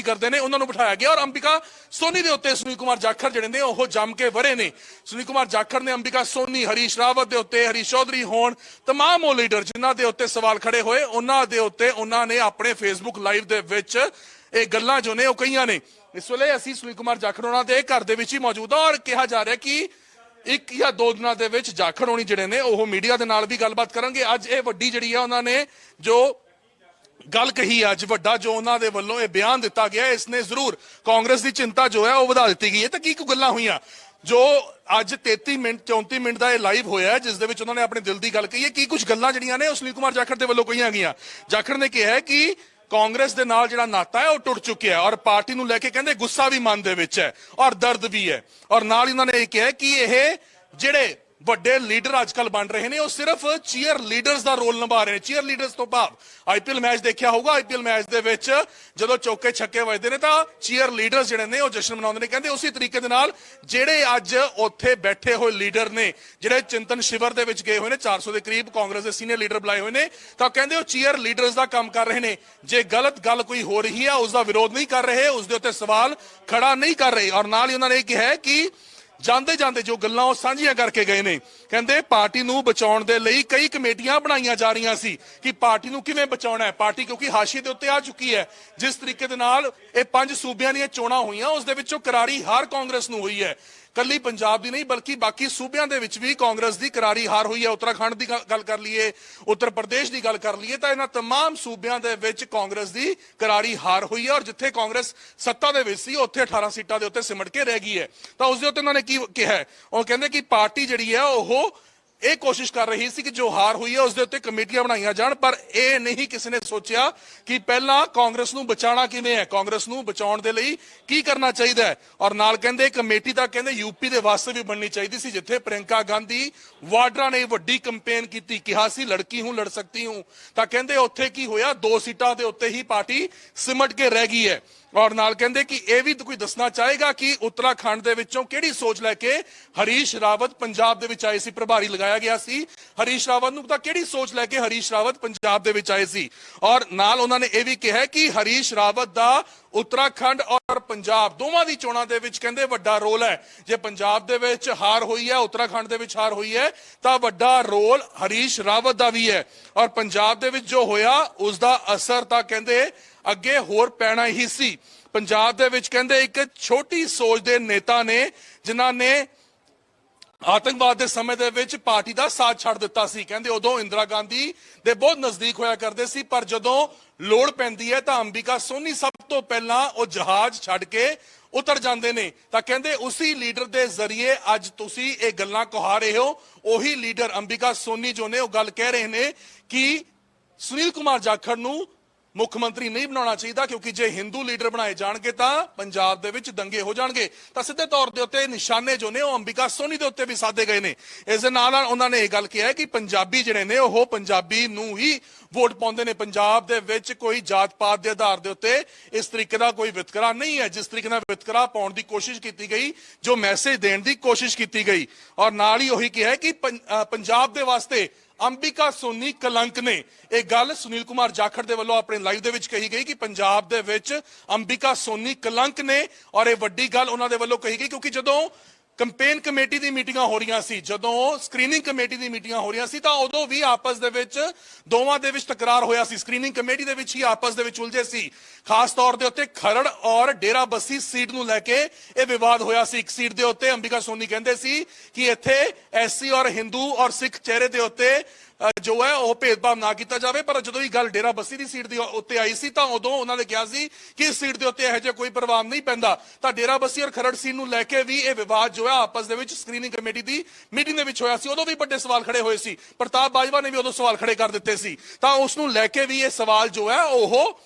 ਕਰਦੇ ਨੇ ਉਹਨਾਂ ਨੂੰ ਬਿਠਾਇਆ ਗਿਆ। ਔਰ ਅੰਬਿਕਾ ਸੋਨੀ ਦੇ ਉੱਤੇ ਸੁਨੀਲ ਕੁਮਾਰ ਜਾਖੜ ਜਿਹੜੇ ਨੇ ਉਹ ਜੰਮ ਕੇ ਵਰੇ ਨੇ। ਸੁਨੀਲ ਕੁਮਾਰ ਜਾਖੜ ਨੇ ਅੰਬਿਕਾ ਸੋਨੀ, ਹਰੀਸ਼ ਰਾਵਤ ਦੇ ਉੱਤੇ, ਹਰੀਸ਼ ਚੌਧਰੀ ਹੋਣ, ਤਮਾਮ ਉਹ ਲੀਡਰ ਜਿਨ੍ਹਾਂ ਦੇ ਉੱਤੇ ਸਵਾਲ ਖੜੇ ਹੋਏ ਉਹਨਾਂ ਦੇ ਉੱਤੇ ਉਹਨਾਂ ਨੇ ਆਪਣੇ ਫੇਸਬੁੱਕ ਲਾਈਵ ਦੇ ਵਿੱਚ ਇਹ ਗੱਲਾਂ ਜੋ ਨੇ ਉਹ ਕਹੀਆਂ ਨੇ। ਇਸ ਵੇਲੇ ਅਸੀਂ ਸੁਨੀਲ ਕੁਮਾਰ ਜਾਖੜ ਉਹਨਾਂ ਦੇ ਘਰ ਦੇ ਵਿੱਚ ਹੀ ਮੌਜੂਦ ਹਾਂ ਔਰ ਕਿਹਾ ਜਾ ਰਿਹਾ ਕਿ 1 ਜਾਂ 2 ਦਿਨਾਂ ਦੇ ਵਿੱਚ ਜਾਖੜ ਹੋਣੀ ਜਿਹੜੇ ਨੇ ਉਹ ਮੀਡੀਆ ਦੇ ਨਾਲ ਵੀ ਗੱਲਬਾਤ ਕਰਨਗੇ। ਅੱਜ ਇਹ ਵੱਡੀ ਜਿਹੜੀ ਆ ਉਹਨਾਂ ਨੇ ਜੋ ਗੱਲ ਕਹੀ, ਅੱਜ ਵੱਡਾ ਜੋ ਉਹਨਾਂ ਦੇ ਵੱਲੋਂ ਇਹ ਬਿਆਨ ਦਿੱਤਾ ਗਿਆ, ਇਸ ਨੇ ਜ਼ਰੂਰ ਕਾਂਗਰਸ ਦੀ ਚਿੰਤਾ ਜੋ ਹੈ ਉਹ ਵਧਾ ਦਿੱਤੀ ਗਈ ਹੈ। ਤਾਂ ਕੀ ਕੁ ਗੱਲਾਂ ਹੋਈਆਂ ਜੋ ਅੱਜ 34 ਮਿੰਟ ਦਾ ਇਹ ਲਾਈਵ ਹੋਇਆ ਜਿਸ ਦੇ ਵਿੱਚ ਉਹਨਾਂ ਨੇ ਆਪਣੇ ਦਿਲ ਦੀ ਗੱਲ ਕਹੀ ਹੈ, ਕੀ ਕੁਝ ਗੱਲਾਂ ਜਿਹੜੀਆਂ ਨੇ ਉਹ ਸੁਨੀਲ ਕੁਮਾਰ ਜਾਖੜ ਦੇ ਵੱਲੋਂ ਕਹੀਆਂ ਗਈਆਂ। ਜਾਖੜ ਨੇ ਕਿਹਾ ਹੈ ਕਿ ਕਾਂਗਰਸ ਦੇ ਨਾਲ ਜਿਹੜਾ ਨਾਤਾ ਹੈ ਉਹ ਟੁੱਟ ਚੁੱਕਿਆ ਹੈ ਔਰ ਪਾਰਟੀ ਨੂੰ ਲੈ ਕੇ ਕਹਿੰਦੇ ਗੁੱਸਾ ਵੀ ਮਨ ਦੇ ਵਿੱਚ ਹੈ ਔਰ ਦਰਦ ਵੀ ਹੈ। ਔਰ ਨਾਲ ਹੀ ਉਹਨਾਂ ਨੇ ਇਹ ਕਿਹਾ ਕਿ ਇਹ ਜਿਹੜੇ ਵੱਡੇ ਲੀਡਰ ਅੱਜ ਕੱਲ ਬਣ ਰਹੇ ਨੇ ਉਹ ਸਿਰਫ ਚੀਅਰ ਲੀਡਰਸ ਦਾ ਰੋਲ ਨਿਭਾ ਰਹੇ ਨੇ। ਚੀਅਰ ਲੀਡਰਸ ਤੋਂ ਭਾਵ ਆਈਪੀਐਲ ਮੈਚ ਦੇਖਿਆ ਹੋਊਗਾ, ਆਈਪੀਐਲ ਮੈਚ ਦੇ ਵਿੱਚ ਜਦੋਂ ਚੌਕੇ ਛੱਕੇ ਵੱਜਦੇ ਨੇ ਤਾਂ ਚੀਅਰ ਲੀਡਰਸ ਜਿਹੜੇ ਨੇ ਉਹ ਜਸ਼ਨ ਮਨਾਉਂਦੇ ਨੇ। ਕਹਿੰਦੇ ਉਸੇ ਤਰੀਕੇ ਦੇ ਨਾਲ ਜਿਹੜੇ ਅੱਜ ਉੱਥੇ ਬੈਠੇ ਹੋਏ ਲੀਡਰ ਨੇ, ਜਿਹੜੇ ਚਿੰਤਨ ਸ਼ਿਵਰ ਦੇ ਵਿੱਚ ਗਏ ਹੋਏ ਨੇ, 400 ਦੇ ਕਰੀਬ ਕਾਂਗਰਸ ਦੇ ਸੀਨੀਅਰ ਲੀਡਰ ਬੁਲਾਏ ਹੋਏ ਨੇ, ਤਾਂ ਕਹਿੰਦੇ ਉਹ ਚੀਅਰ ਲੀਡਰਸ ਦਾ ਕੰਮ ਕਰ ਰਹੇ ਨੇ। ਜੇ ਗਲਤ ਗੱਲ ਕੋਈ ਹੋ ਰਹੀ ਹੈ ਉਸ ਦਾ ਵਿਰੋਧ ਨਹੀਂ ਕਰ ਰਹੇ, ਉਸ ਦੇ ਉੱਤੇ ਸਵਾਲ ਖੜਾ ਨਹੀਂ ਕਰ ਰਹੇ। ਔਰ ਨਾਲ ਹੀ ਉਹਨਾਂ ਨੇ ਇਹ ਕਿਹਾ ਕਿ ਜਾਂਦੇ ਜੋ ਗੱਲਾਂ ਉਹ ਸਾਂਝੀਆਂ ਕਰਕੇ ਗਏ ਨੇ, ਕਹਿੰਦੇ ਪਾਰਟੀ ਨੂੰ ਬਚਾਉਣ ਦੇ ਲਈ ਕਈ ਕਮੇਟੀਆਂ ਬਣਾਈਆਂ ਜਾ ਰਹੀਆਂ ਸੀ ਕਿ ਪਾਰਟੀ ਨੂੰ ਕਿਵੇਂ ਬਚਾਉਣਾ ਹੈ। ਪਾਰਟੀ ਕਿਉਂਕਿ ਹਾਸ਼ੀਏ ਦੇ ਉੱਤੇ ਆ ਚੁੱਕੀ ਹੈ। ਜਿਸ ਤਰੀਕੇ ਦੇ ਨਾਲ ਇਹ 5 ਸੂਬਿਆਂ ਦੀਆਂ ਚੋਣਾਂ ਹੋਈਆਂ ਉਸ ਦੇ ਵਿੱਚੋਂ ਕਰਾਰੀ ਹਾਰ ਕਾਂਗਰਸ ਨੂੰ ਹੋਈ ਹੈ। ਕੱਲੀ ਪੰਜਾਬ ਦੀ ਨਹੀਂ ਬਲਕਿ ਬਾਕੀ ਸੂਬਿਆਂ ਦੇ ਵਿੱਚ ਵੀ ਕਾਂਗਰਸ ਦੀ ਕਰਾਰੀ ਹਾਰ ਹੋਈ ਹੈ। ਉੱਤਰਾਖੰਡ ਦੀ ਗੱਲ ਕਰ ਲਈਏ, ਉੱਤਰ ਪ੍ਰਦੇਸ਼ ਦੀ ਗੱਲ ਕਰ ਲਈਏ ਤਾਂ ਇਹਨਾਂ तमाम ਸੂਬਿਆਂ ਦੇ ਵਿੱਚ ਕਾਂਗਰਸ ਦੀ ਕਰਾਰੀ ਹਾਰ ਹੋਈ ਹੈ। ਔਰ ਜਿੱਥੇ ਕਾਂਗਰਸ ਸੱਤਾ ਦੇ ਵਿੱਚ ਸੀ ਉੱਥੇ 18 ਸੀਟਾਂ ਦੇ ਉੱਤੇ ਸਿਮਟ ਕੇ ਰਹਿ ਗਈ ਹੈ। ਤਾਂ ਉਸ ਦੇ ਉੱਤੇ ਉਹਨਾਂ ਨੇ ਕੀ ਕਿਹਾ, ਉਹ ਕਹਿੰਦੇ ਕਿ ਪਾਰਟੀ ਜਿਹੜੀ ਹੈ ਉਹ ਇਹ ਕੋਸ਼ਿਸ਼ ਕਰ ਰਹੀ ਸੀ ਕਿ ਜੋ ਹਾਰ ਹੋਈ ਹੈ ਉਸ ਦੇ ਉੱਤੇ ਕਮੇਟੀਆਂ ਬਣਾਈਆਂ ਜਾਣ, ਪਰ ਇਹ ਨਹੀਂ ਕਿਸੇ ਨੇ ਸੋਚਿਆ ਕਿ ਪਹਿਲਾਂ ਕਾਂਗਰਸ ਨੂੰ ਬਚਾਉਣਾ ਕਿਵੇਂ ਹੈ, ਕਾਂਗਰਸ ਨੂੰ ਬਚਾਉਣ ਦੇ ਲਈ ਕੀ ਕਰਨਾ ਚਾਹੀਦਾ ਹੈ। ਔਰ ਨਾਲ ਕਹਿੰਦੇ ਕਮੇਟੀ ਤਾਂ ਕਹਿੰਦੇ ਯੂਪੀ ਦੇ ਵਾਸਤੇ ਵੀ ਬਣਨੀ ਚਾਹੀਦੀ ਸੀ, ਜਿੱਥੇ ਪ੍ਰਿਯੰਕਾ ਗਾਂਧੀ ਵਾਡਰਾ ਨੇ ਵੱਡੀ ਕੈਂਪੇਨ ਕੀਤੀ, ਕਿਹਾ ਸੀ ਲੜਕੀ ਹੂੰ ਲੜ ਸਕਤੀ ਹੂੰ, ਤਾਂ ਕਹਿੰਦੇ ਉੱਥੇ ਕੀ ਹੋਇਆ, 2 ਸੀਟਾਂ ਦੇ ਉੱਤੇ ਹੀ ਪਾਰਟੀ ਸਿਮਟ ਕੇ ਰਹਿ ਗਈ ਹੈ। ਔਰ ਨਾਲ ਕਹਿੰਦੇ ਕਿ ਇਹ ਵੀ ਕੋਈ ਦੱਸਣਾ ਚਾਹੇਗਾ ਕਿ ਉੱਤਰਾਖੰਡ ਦੇ ਵਿੱਚੋਂ ਕਿਹੜੀ ਸੋਚ ਲੈ ਕੇ ਹਰੀਸ਼ ਰਾਵਤ ਪੰਜਾਬ ਦੇ ਵਿੱਚ ਆਏ ਸੀ, ਪ੍ਰਭਾਰੀ ਲਗਾਇਆ ਗਿਆ ਸੀ ਹਰੀਸ਼ ਰਾਵਤ ਨੂੰ, ਤਾਂ ਕਿਹੜੀ ਸੋਚ ਲੈ ਕੇ ਹਰੀਸ਼ ਰਾਵਤ ਪੰਜਾਬ ਦੇ ਵਿੱਚ ਆਏ ਸੀ। ਔਰ ਨਾਲ ਉਹਨਾਂ ਨੇ ਇਹ ਵੀ ਕਿਹਾ ਕਿ ਹਰੀਸ਼ ਰਾਵਤ ਦਾ ਉੱਤਰਾਖੰਡ ਔਰ ਪੰਜਾਬ ਦੋਵਾਂ ਦੀ ਚੋਣਾਂ ਦੇ ਵਿੱਚ ਕਹਿੰਦੇ ਵੱਡਾ ਰੋਲ ਹੈ। ਜੇ ਪੰਜਾਬ ਦੇ ਵਿੱਚ ਹਾਰ ਹੋਈ ਹੈ, ਉੱਤਰਾਖੰਡ ਦੇ ਵਿੱਚ ਹਾਰ ਹੋਈ ਹੈ, ਤਾਂ ਵੱਡਾ ਰੋਲ ਹਰੀਸ਼ ਰਾਵਤ ਦਾ ਵੀ ਹੈ। ਔਰ ਪੰਜਾਬ ਦੇ ਵਿੱਚ ਜੋ ਹੋਇਆ ਉਸ ਦਾ ਅਸਰ ਤਾਂ ਕਹਿੰਦੇ ਅੱਗੇ ਹੋਰ ਪੈਣਾ ਹੀ ਸੀ। ਪੰਜਾਬ ਦੇ ਵਿੱਚ ਕਹਿੰਦੇ ਇੱਕ ਛੋਟੀ ਸੋਚ ਦੇ ਨੇਤਾ ਨੇ ਜਿਨ੍ਹਾਂ ਨੇ ਆਤੰਕਵਾਦ ਦੇ ਸਮੇਂ ਦੇ ਵਿੱਚ ਪਾਰਟੀ ਦਾ ਸਾਥ ਛੱਡ ਦਿੱਤਾ ਸੀ। ਕਹਿੰਦੇ ਉਦੋਂ ਇੰਦਰਾ ਗਾਂਧੀ ਦੇ ਬਹੁਤ ਨਜ਼ਦੀਕ ਹੋਇਆ ਕਰਦੇ ਸੀ, ਪਰ ਜਦੋਂ ਲੋੜ ਪੈਂਦੀ ਹੈ ਤਾਂ ਅੰਬਿਕਾ ਸੋਨੀ ਸਭ ਤੋਂ ਪਹਿਲਾਂ ਉਹ ਜਹਾਜ਼ ਛੱਡ ਕੇ ਉਤਰ ਜਾਂਦੇ ਨੇ। ਤਾਂ ਕਹਿੰਦੇ ਉਸੇ ਲੀਡਰ ਦੇ ਜ਼ਰੀਏ ਅੱਜ ਤੁਸੀਂ ਇਹ ਗੱਲਾਂ ਕਹਾ ਰਹੇ ਹੋ। ਉਹੀ ਲੀਡਰ ਅੰਬਿਕਾ ਸੋਨੀ ਜੋ ਨੇ ਉਹ ਗੱਲ ਕਹਿ ਰਹੇ ਨੇ ਕਿ ਸੁਨੀਲ ਕੁਮਾਰ ਜਾਖੜ ਨੂੰ ਮੁੱਖ ਮੰਤਰੀ ਨਹੀਂ ਬਣਾਉਣਾ ਚਾਹੀਦਾ, ਕਿਉਂਕਿ ਜੇ ਹਿੰਦੂ ਲੀਡਰ ਬਣਾਏ ਜਾਣਗੇ ਤਾਂ ਪੰਜਾਬ ਦੇ ਵਿੱਚ ਦੰਗੇ ਹੋ ਜਾਣਗੇ। ਤਾਂ ਸਿੱਧੇ ਤੌਰ ਦੇ ਉੱਤੇ ਨਿਸ਼ਾਨੇ ਜੋ ਨੇ ਉਹ ਅੰਬਿਕਾ ਸੋਨੀ ਦੇ ਉੱਤੇ ਵੀ ਸਾਧੇ ਗਏ ਨੇ। ਇਸ ਦੇ ਨਾਲ ਨਾਲ ਉਹਨਾਂ ਨੇ ਇਹ ਗੱਲ ਕਿਹਾ ਕਿ ਪੰਜਾਬੀ ਜਿਹੜੇ ਨੇ ਉਹ ਪੰਜਾਬੀ ਨੂੰ ਹੀ ਵੋਟ ਪਾਉਂਦੇ ਨੇ। ਪੰਜਾਬ ਦੇ ਵਿੱਚ ਕੋਈ ਜਾਤ ਪਾਤ ਦੇ ਆਧਾਰ ਦੇ ਉੱਤੇ ਇਸ ਤਰੀਕੇ ਦਾ ਕੋਈ ਵਿਤਕਰਾ ਨਹੀਂ ਹੈ। ਜਿਸ ਤਰੀਕੇ ਨਾਲ ਵਿਤਕਰਾ ਪਾਉਣ ਦੀ ਕੋਸ਼ਿਸ਼ ਕੀਤੀ ਗਈ, ਜੋ ਮੈਸੇਜ ਦੇਣ ਦੀ ਕੋਸ਼ਿਸ਼ ਕੀਤੀ ਗਈ, ਔਰ ਨਾਲ ਹੀ ਉਹੀ ਕਿਹਾ ਕਿ ਪੰਜਾਬ ਦੇ ਵਾਸਤੇ ਅੰਬਿਕਾ ਸੋਨੀ ਕਲੰਕ ਨੇ। ਇਹ ਗੱਲ ਸੁਨੀਲ ਕੁਮਾਰ ਜਾਖੜ ਦੇ ਵੱਲੋਂ ਆਪਣੇ ਲਾਈਵ ਦੇ ਵਿੱਚ ਕਹੀ ਗਈ ਕਿ ਪੰਜਾਬ ਦੇ ਵਿੱਚ ਅੰਬਿਕਾ ਸੋਨੀ ਕਲੰਕ ਨੇ, ਔਰ ਇਹ ਵੱਡੀ ਗੱਲ ਉਹਨਾਂ ਦੇ ਵੱਲੋਂ ਕਹੀ ਗਈ ਕਿਉਂਕਿ ਜਦੋਂ ਕੰਪੇਨ ਕਮੇਟੀ ਦੀ ਮੀਟਿੰਗਾਂ ਹੋ ਰਹੀਆਂ ਸੀ, ਜਦੋਂ ਸਕਰੀਨਿੰਗ ਕਮੇਟੀ ਦੀ ਮੀਟਿੰਗਾਂ ਹੋ ਰਹੀਆਂ ਸੀ, ਤਾਂ ਉਦੋਂ ਵੀ ਆਪਸ ਦੇ ਵਿੱਚ ਦੋਵਾਂ ਦੇ ਵਿੱਚ ਤਕਰਾਰ ਹੋਇਆ ਸੀ। ਸਕਰੀਨਿੰਗ ਕਮੇਟੀ ਦੇ ਵਿੱਚ ਹੀ ਆਪਸ ਦੇ ਵਿੱਚ ਉਲਝੇ ਸੀ। ਖਾਸ ਤੌਰ ਦੇ ਉੱਤੇ ਖਰੜ ਔਰ ਡੇਰਾ ਬੱਸੀ ਸੀਟ ਨੂੰ ਲੈ ਕੇ ਇਹ ਵਿਵਾਦ ਹੋਇਆ ਸੀ। ਇੱਕ ਸੀਟ ਦੇ ਉੱਤੇ ਅੰਬਿਕਾ ਸੋਨੀ ਕਹਿੰਦੇ ਸੀ ਕਿ ਇੱਥੇ ਐਸਸੀ ਔਰ ਹਿੰਦੂ ਔਰ ਸਿੱਖ ਚਿਹਰੇ ਦੇ ਉੱਤੇ ਜੋ ਹੈ ਉਹ ਭੇਦਭਾਵ ਨਾ ਕੀਤਾ ਜਾਵੇ, ਪਰ ਜਦੋਂ ਇਹ ਗੱਲ ਡੇਰਾ ਬੱਸੀ ਦੀ ਸੀਟ ਦੇ ਉੱਤੇ ਆਈ ਸੀ ਤਾਂ ਉਦੋਂ ਉਹਨਾਂ ਨੇ ਕਿਹਾ ਸੀ ਕਿ ਇਸ ਸੀਟ ਦੇ ਉੱਤੇ ਇਹੋ ਜਿਹਾ ਕੋਈ ਪ੍ਰਭਾਵ ਨਹੀਂ ਪੈਂਦਾ। ਤਾਂ ਡੇਰਾ ਬੱਸੀ ਔਰ ਖਰੜ ਸੀਟ ਨੂੰ ਲੈ ਕੇ ਵੀ ਇਹ ਵਿਵਾਦ ਜੋ ਹੈ ਆਪਸ ਦੇ ਵਿੱਚ ਸਕਰੀਨਿੰਗ ਕਮੇਟੀ ਦੀ ਮੀਟਿੰਗ ਦੇ ਵਿੱਚ ਹੋਇਆ ਸੀ। ਉਦੋਂ ਵੀ ਵੱਡੇ ਸਵਾਲ ਖੜੇ ਹੋਏ ਸੀ। ਪ੍ਰਤਾਪ ਬਾਜਵਾ ਨੇ ਵੀ ਉਦੋਂ ਸਵਾਲ ਖੜੇ ਕਰ ਦਿੱਤੇ ਸੀ। ਤਾਂ ਉਸ ਨੂੰ ਲੈ ਕੇ ਵੀ ਇਹ ਸਵਾਲ ਜੋ ਹੈ ਉਹ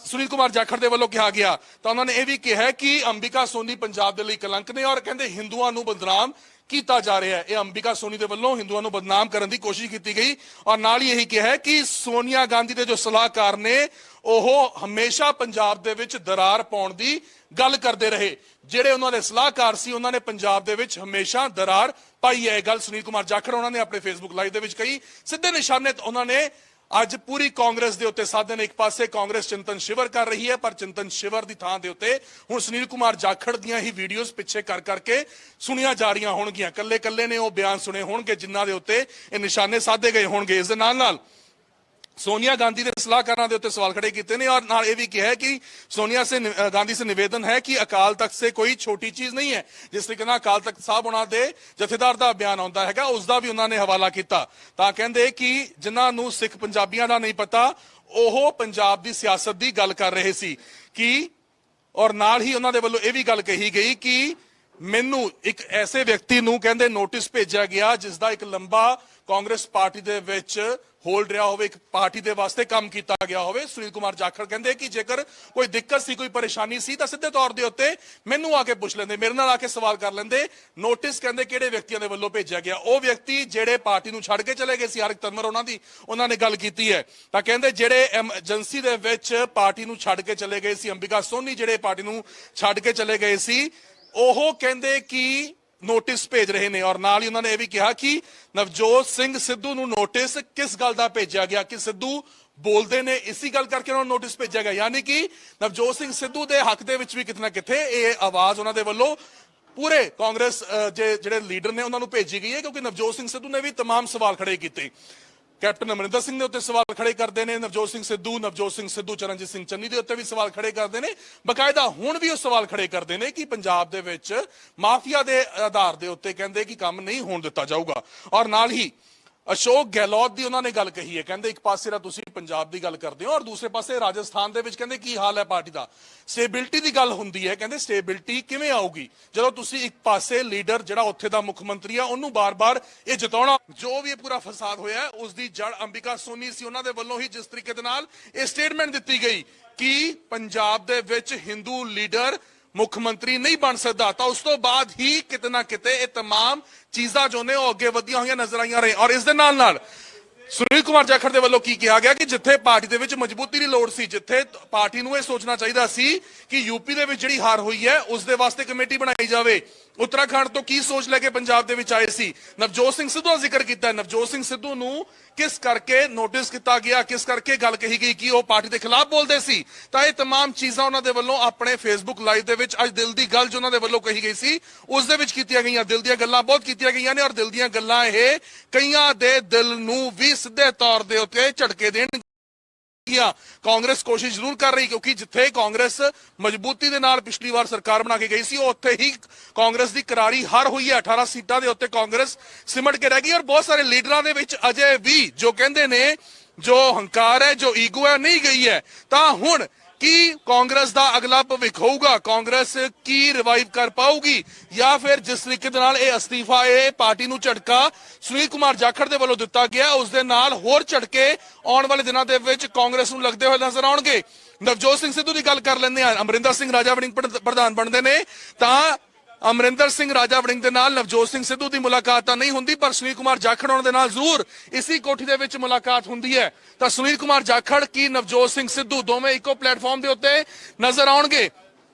ਸੁਨੀਲ ਕੁਮਾਰ ਜਾਖੜ ਦੇ ਵੱਲੋਂ ਕਿਹਾ ਗਿਆ। ਤਾਂ ਉਹਨਾਂ ਨੇ ਇਹ ਵੀ ਕਿਹਾ ਕਿ ਅੰਬਿਕਾ ਸੋਨੀ ਪੰਜਾਬ ਦੇ ਲਈ ਕਲੰਕ ਨੇ, ਔਰ ਕਹਿੰਦੇ ਹਿੰਦੂਆਂ ਨੂੰ ਬਦਨਾਮ ਕੀਤਾ ਜਾ ਰਿਹਾ ਹੈ। ਇਹ ਅੰਬਿਕਾ ਸੋਨੀ ਦੇ ਵੱਲੋਂ ਹਿੰਦੂਆਂ ਨੂੰ ਬਦਨਾਮ ਕਰਨ ਦੀ ਕੋਸ਼ਿਸ਼ ਕੀਤੀ ਗਈ, ਔਰ ਨਾਲ ਹੀ ਇਹੀ ਕਿਹਾ ਕਿ ਸੋਨੀਆ ਗਾਂਧੀ ਦੇ ਜੋ ਸਲਾਹਕਾਰ ਨੇ ਉਹ ਹਮੇਸ਼ਾ ਪੰਜਾਬ ਦੇ ਵਿੱਚ ਦਰਾਰ ਪਾਉਣ ਦੀ ਗੱਲ ਕਰਦੇ ਰਹੇ। ਜਿਹੜੇ ਉਹਨਾਂ ਦੇ ਸਲਾਹਕਾਰ ਸੀ ਉਹਨਾਂ ਨੇ ਪੰਜਾਬ ਦੇ ਵਿੱਚ ਹਮੇਸ਼ਾ ਦਰਾਰ ਪਾਈ ਹੈ। ਇਹ ਗੱਲ ਸੁਨੀਲ ਕੁਮਾਰ ਜਾਖੜ ਉਹਨਾਂ ਨੇ ਆਪਣੇ ਫੇਸਬੁੱਕ ਲਾਈਵ ਦੇ ਵਿੱਚ ਕਹੀ। ਸਿੱਧੇ ਨਿਸ਼ਾਨੇ ਉਹਨਾਂ ਨੇ ਅੱਜ ਪੂਰੀ ਕਾਂਗਰਸ ਦੇ ਉੱਤੇ ਸਾਧੇ ਨੇ। ਇੱਕ ਪਾਸੇ ਕਾਂਗਰਸ ਚਿੰਤਨ ਸ਼ਿਵਰ ਕਰ ਰਹੀ ਹੈ, ਪਰ ਚਿੰਤਨ ਸ਼ਿਵਰ ਦੀ ਥਾਂ ਦੇ ਉੱਤੇ ਹੁਣ ਸੁਨੀਲ ਕੁਮਾਰ ਜਾਖੜ ਦੀਆਂ ਹੀ ਵੀਡੀਓਜ਼ ਪਿੱਛੇ ਕਰ ਕਰਕੇ ਸੁਣੀਆਂ ਜਾ ਰਹੀਆਂ ਹੋਣਗੀਆਂ। ਕੱਲੇ ਕੱਲੇ ਨੇ ਉਹ ਬਿਆਨ ਸੁਣੇ ਹੋਣਗੇ ਜਿਨ੍ਹਾਂ ਦੇ ਉੱਤੇ ਇਹ ਨਿਸ਼ਾਨੇ ਸਾਧੇ ਗਏ ਹੋਣਗੇ। ਇਸ ਦੇ ਨਾਲ ਨਾਲ सोनिया गांधी के सलाहकारों के उत्ते सवाल खड़े किए ने, और नाल ये भी कहा है कि सोनिया से गांधी से निवेदन है कि अकाल तख्त से कोई छोटी चीज नहीं है। जिस तरीके नाल अकाल तख्त साहब उन्होंने जथेदार का बयान आता है उसका भी उन्होंने हवाला किया। तां कहंदे कि जिन्होंने सिख पंजाबियों का नहीं पता ਉਹ पंजाब की सियासत की गल कर रहे सी कि, और नाल ही उन्होंने वालों ये भी गल कही गई कि मैनू एक ऐसे व्यक्ति नूं कहंदे नोटिस भेजा गया जिसका एक लंबा Congress party they which hold रहा होवे, एक पार्टी दे वास्ते काम किया गया होवे। सुनील कुमार जाखड़ कहंदे कि जेकर कोई दिक्कत सी कोई परेशानी सी तां सीधे तौर दे उत्ते मैनू आके पुछ लेंदे, मेरे नाल आके सवाल कर लेंदे। नोटिस कहंदे किहड़े व्यक्तियों दे वल्लों भेजा गया, ਉਹ व्यक्ति ਜਿਹੜੇ पार्टी नूं छड्ड के चले गए सी, हरक तनवर ਉਹਨਾਂ ने गल कीती है। तां कहंदे ਜਿਹੜੇ एमरजेंसी दे विच पार्टी नूं छड्ड के चले गए सी, अंबिका सोनी ਜਿਹੜੇ पार्टी नूं छड्ड के चले गए सी, ਉਹ ਕਹਿੰਦੇ कि नोटिस भेज रहे ने। और नाल ही उन्होंने यह भी कहा कि नवजोत सिंह सिद्धू नूं नोटिस किस गल दा भेजा गया कि सिद्धू बोलते ने, इसी गल करके उन्होंने नोटिस भेजा गया। यानी कि नवजोत सिंह सिद्धू के हक दे विच भी कितना किथे ये आवाज उन्होंने वल्लों पूरे कांग्रेस जिहड़े लीडर ने उन्होंने भेजी गई है, क्योंकि नवजोत सिंह सिद्धू ने भी तमाम सवाल खड़े किए। कैप्टन अमरिंदर सिंह के उत्ते सवाल खड़े करते हैं नवजोत सिंह सिद्धू चरणजीत सिंह चन्नी के उत्ते भी सवाल खड़े करते हैं। बकायदा हुण भी वो सवाल खड़े करते हैं कि पंजाब दे विच माफिया के आधार के उत्ते कहंदे कि काम नहीं होण दिता जाऊगा। और नाल ही अशोक गहलोत की उन्होंने गल कही है, कहते एक पासे तुसीं पंजाब की गल करते हो और दूसरे पासे राजस्थान दे विच कहंदे की हाल है पार्टी का, स्टेबिलिटी की गल हुंदी है। कहंदे स्टेबिलिटी किवें आऊगी जदों तुसीं एक पासे लीडर जिहड़ा उत्थे दा मुख मंत्री है उन्होंने बार बार ये जिताउणा। जो भी पूरा फसाद होया है उसकी जड़ अंबिका सोनी सी, उन्हां दे वल्लों ही जिस तरीके दे नाल ये स्टेटमेंट दित्ती गई कि पंजाब दे विच हिंदू लीडर मुख मंत्री नहीं बन सकता, तो उस तो बाद ही किते ना किते ये तमाम चीज़ां जो ने अगे वधियां होईयां नजर आईयां रही। और इस दे नाल नाल सुनील कुमार जाखड़ दे वल्लों की कहा गया कि जिथे पार्टी दे विच मजबूती की लोड़ सी, जिथे पार्टी नूं ये सोचना चाहिए सी कि यूपी दे विच जिहड़ी हार हुई है उस दे वास्ते कमेटी बनाई जावे। उत्तराखंड तो की सोच लैके पंजाब दे विच आए सी। नवजोत सिंह सिद्धू का जिक्र किया, नवजोत सिंह सिद्धू नूं किस करके नोटिस किया गया, किस करके गल कही गई कि वह पार्टी के खिलाफ बोलते सी। तां ये तमाम चीज़ां उन्हां दे वल्लों अपने फेसबुक लाइव दे विच अज दिल दी गल जो उन्हां दे वल्लों कही गई सी उस दे विच कीतियां गईयां। दिल दीयां गल्लां बहुत कीतियां गईयां ने और दिल दीयां गल्लां इह कईयां दे दिल नूं भी सीधे तौर दे उत्ते झटके देण। कांग्रेस कोशिश जरूर कर रही, क्योंकि जिथे कांग्रेस मजबूती दे नाल पिछली बार सरकार बना के गई सी उत्थे ही कांग्रेस की करारी हार हुई है। 18 सीटां दे उत्ते कांग्रेस सिमट के रह गई और बहुत सारे लीडरां दे विच अजे भी जो कहंदे ने जो हंकार है जो ईगो है नहीं गई है। तां हुण ਕੀ ਕਾਂਗਰਸ ਦਾ ਅਗਲਾ ਭਵਿੱਖ ਹੋਊਗਾ, ਕਾਂਗਰਸ ਕੀ ਰਿਵਾਈਵ ਕਰ ਪਾਊਗੀ, ਜਾਂ ਫਿਰ ਜਿਸ ਤਰੀਕੇ ਦੇ ਨਾਲ ਇਹ ਅਸਤੀਫਾ, ਇਹ ਪਾਰਟੀ ਨੂੰ ਝਟਕਾ ਸੁਨੀਲ ਕੁਮਾਰ ਜਾਖੜ ਦੇ ਵੱਲੋਂ ਦਿੱਤਾ ਗਿਆ, ਉਸ ਦੇ ਨਾਲ ਹੋਰ ਝਟਕੇ ਆਉਣ ਵਾਲੇ ਦਿਨਾਂ ਦੇ ਵਿੱਚ ਕਾਂਗਰਸ ਨੂੰ ਲੱਗਦੇ ਹੋਏ ਨਜ਼ਰ ਆਉਣਗੇ। ਨਵਜੋਤ ਸਿੰਘ ਸਿੱਧੂ ਦੀ ਗੱਲ ਕਰ ਲੈਂਦੇ ਆ। ਅਮਰਿੰਦਰ ਸਿੰਘ ਰਾਜਾ ਵੜਿੰਗ ਪ੍ਰਧਾਨ ਬਣਦੇ ਨੇ ਤਾਂ ਅਮਰਿੰਦਰ ਸਿੰਘ ਰਾਜਾ ਵੜਿੰਗ ਦੇ ਨਾਲ ਨਵਜੋਤ ਸਿੰਘ ਸਿੱਧੂ ਦੀ ਮੁਲਾਕਾਤ ਤਾਂ ਨਹੀਂ ਹੁੰਦੀ, ਪਰ ਸੁਨੀਲ ਕੁਮਾਰ ਜਾਖੜ ਉਹਨਾਂ ਦੇ ਨਾਲ ਜ਼ਰੂਰ ਇਸੀ ਕੋਠੀ ਦੇ ਵਿੱਚ ਮੁਲਾਕਾਤ ਹੁੰਦੀ ਹੈ। ਤਾਂ ਸੁਨੀਲ ਕੁਮਾਰ ਜਾਖੜ ਕੀ ਨਵਜੋਤ ਸਿੰਘ ਸਿੱਧੂ ਦੋਵੇਂ ਇੱਕੋ ਪਲੇਟਫਾਰਮ ਦੇ ਉੱਤੇ ਨਜ਼ਰ ਆਉਣਗੇ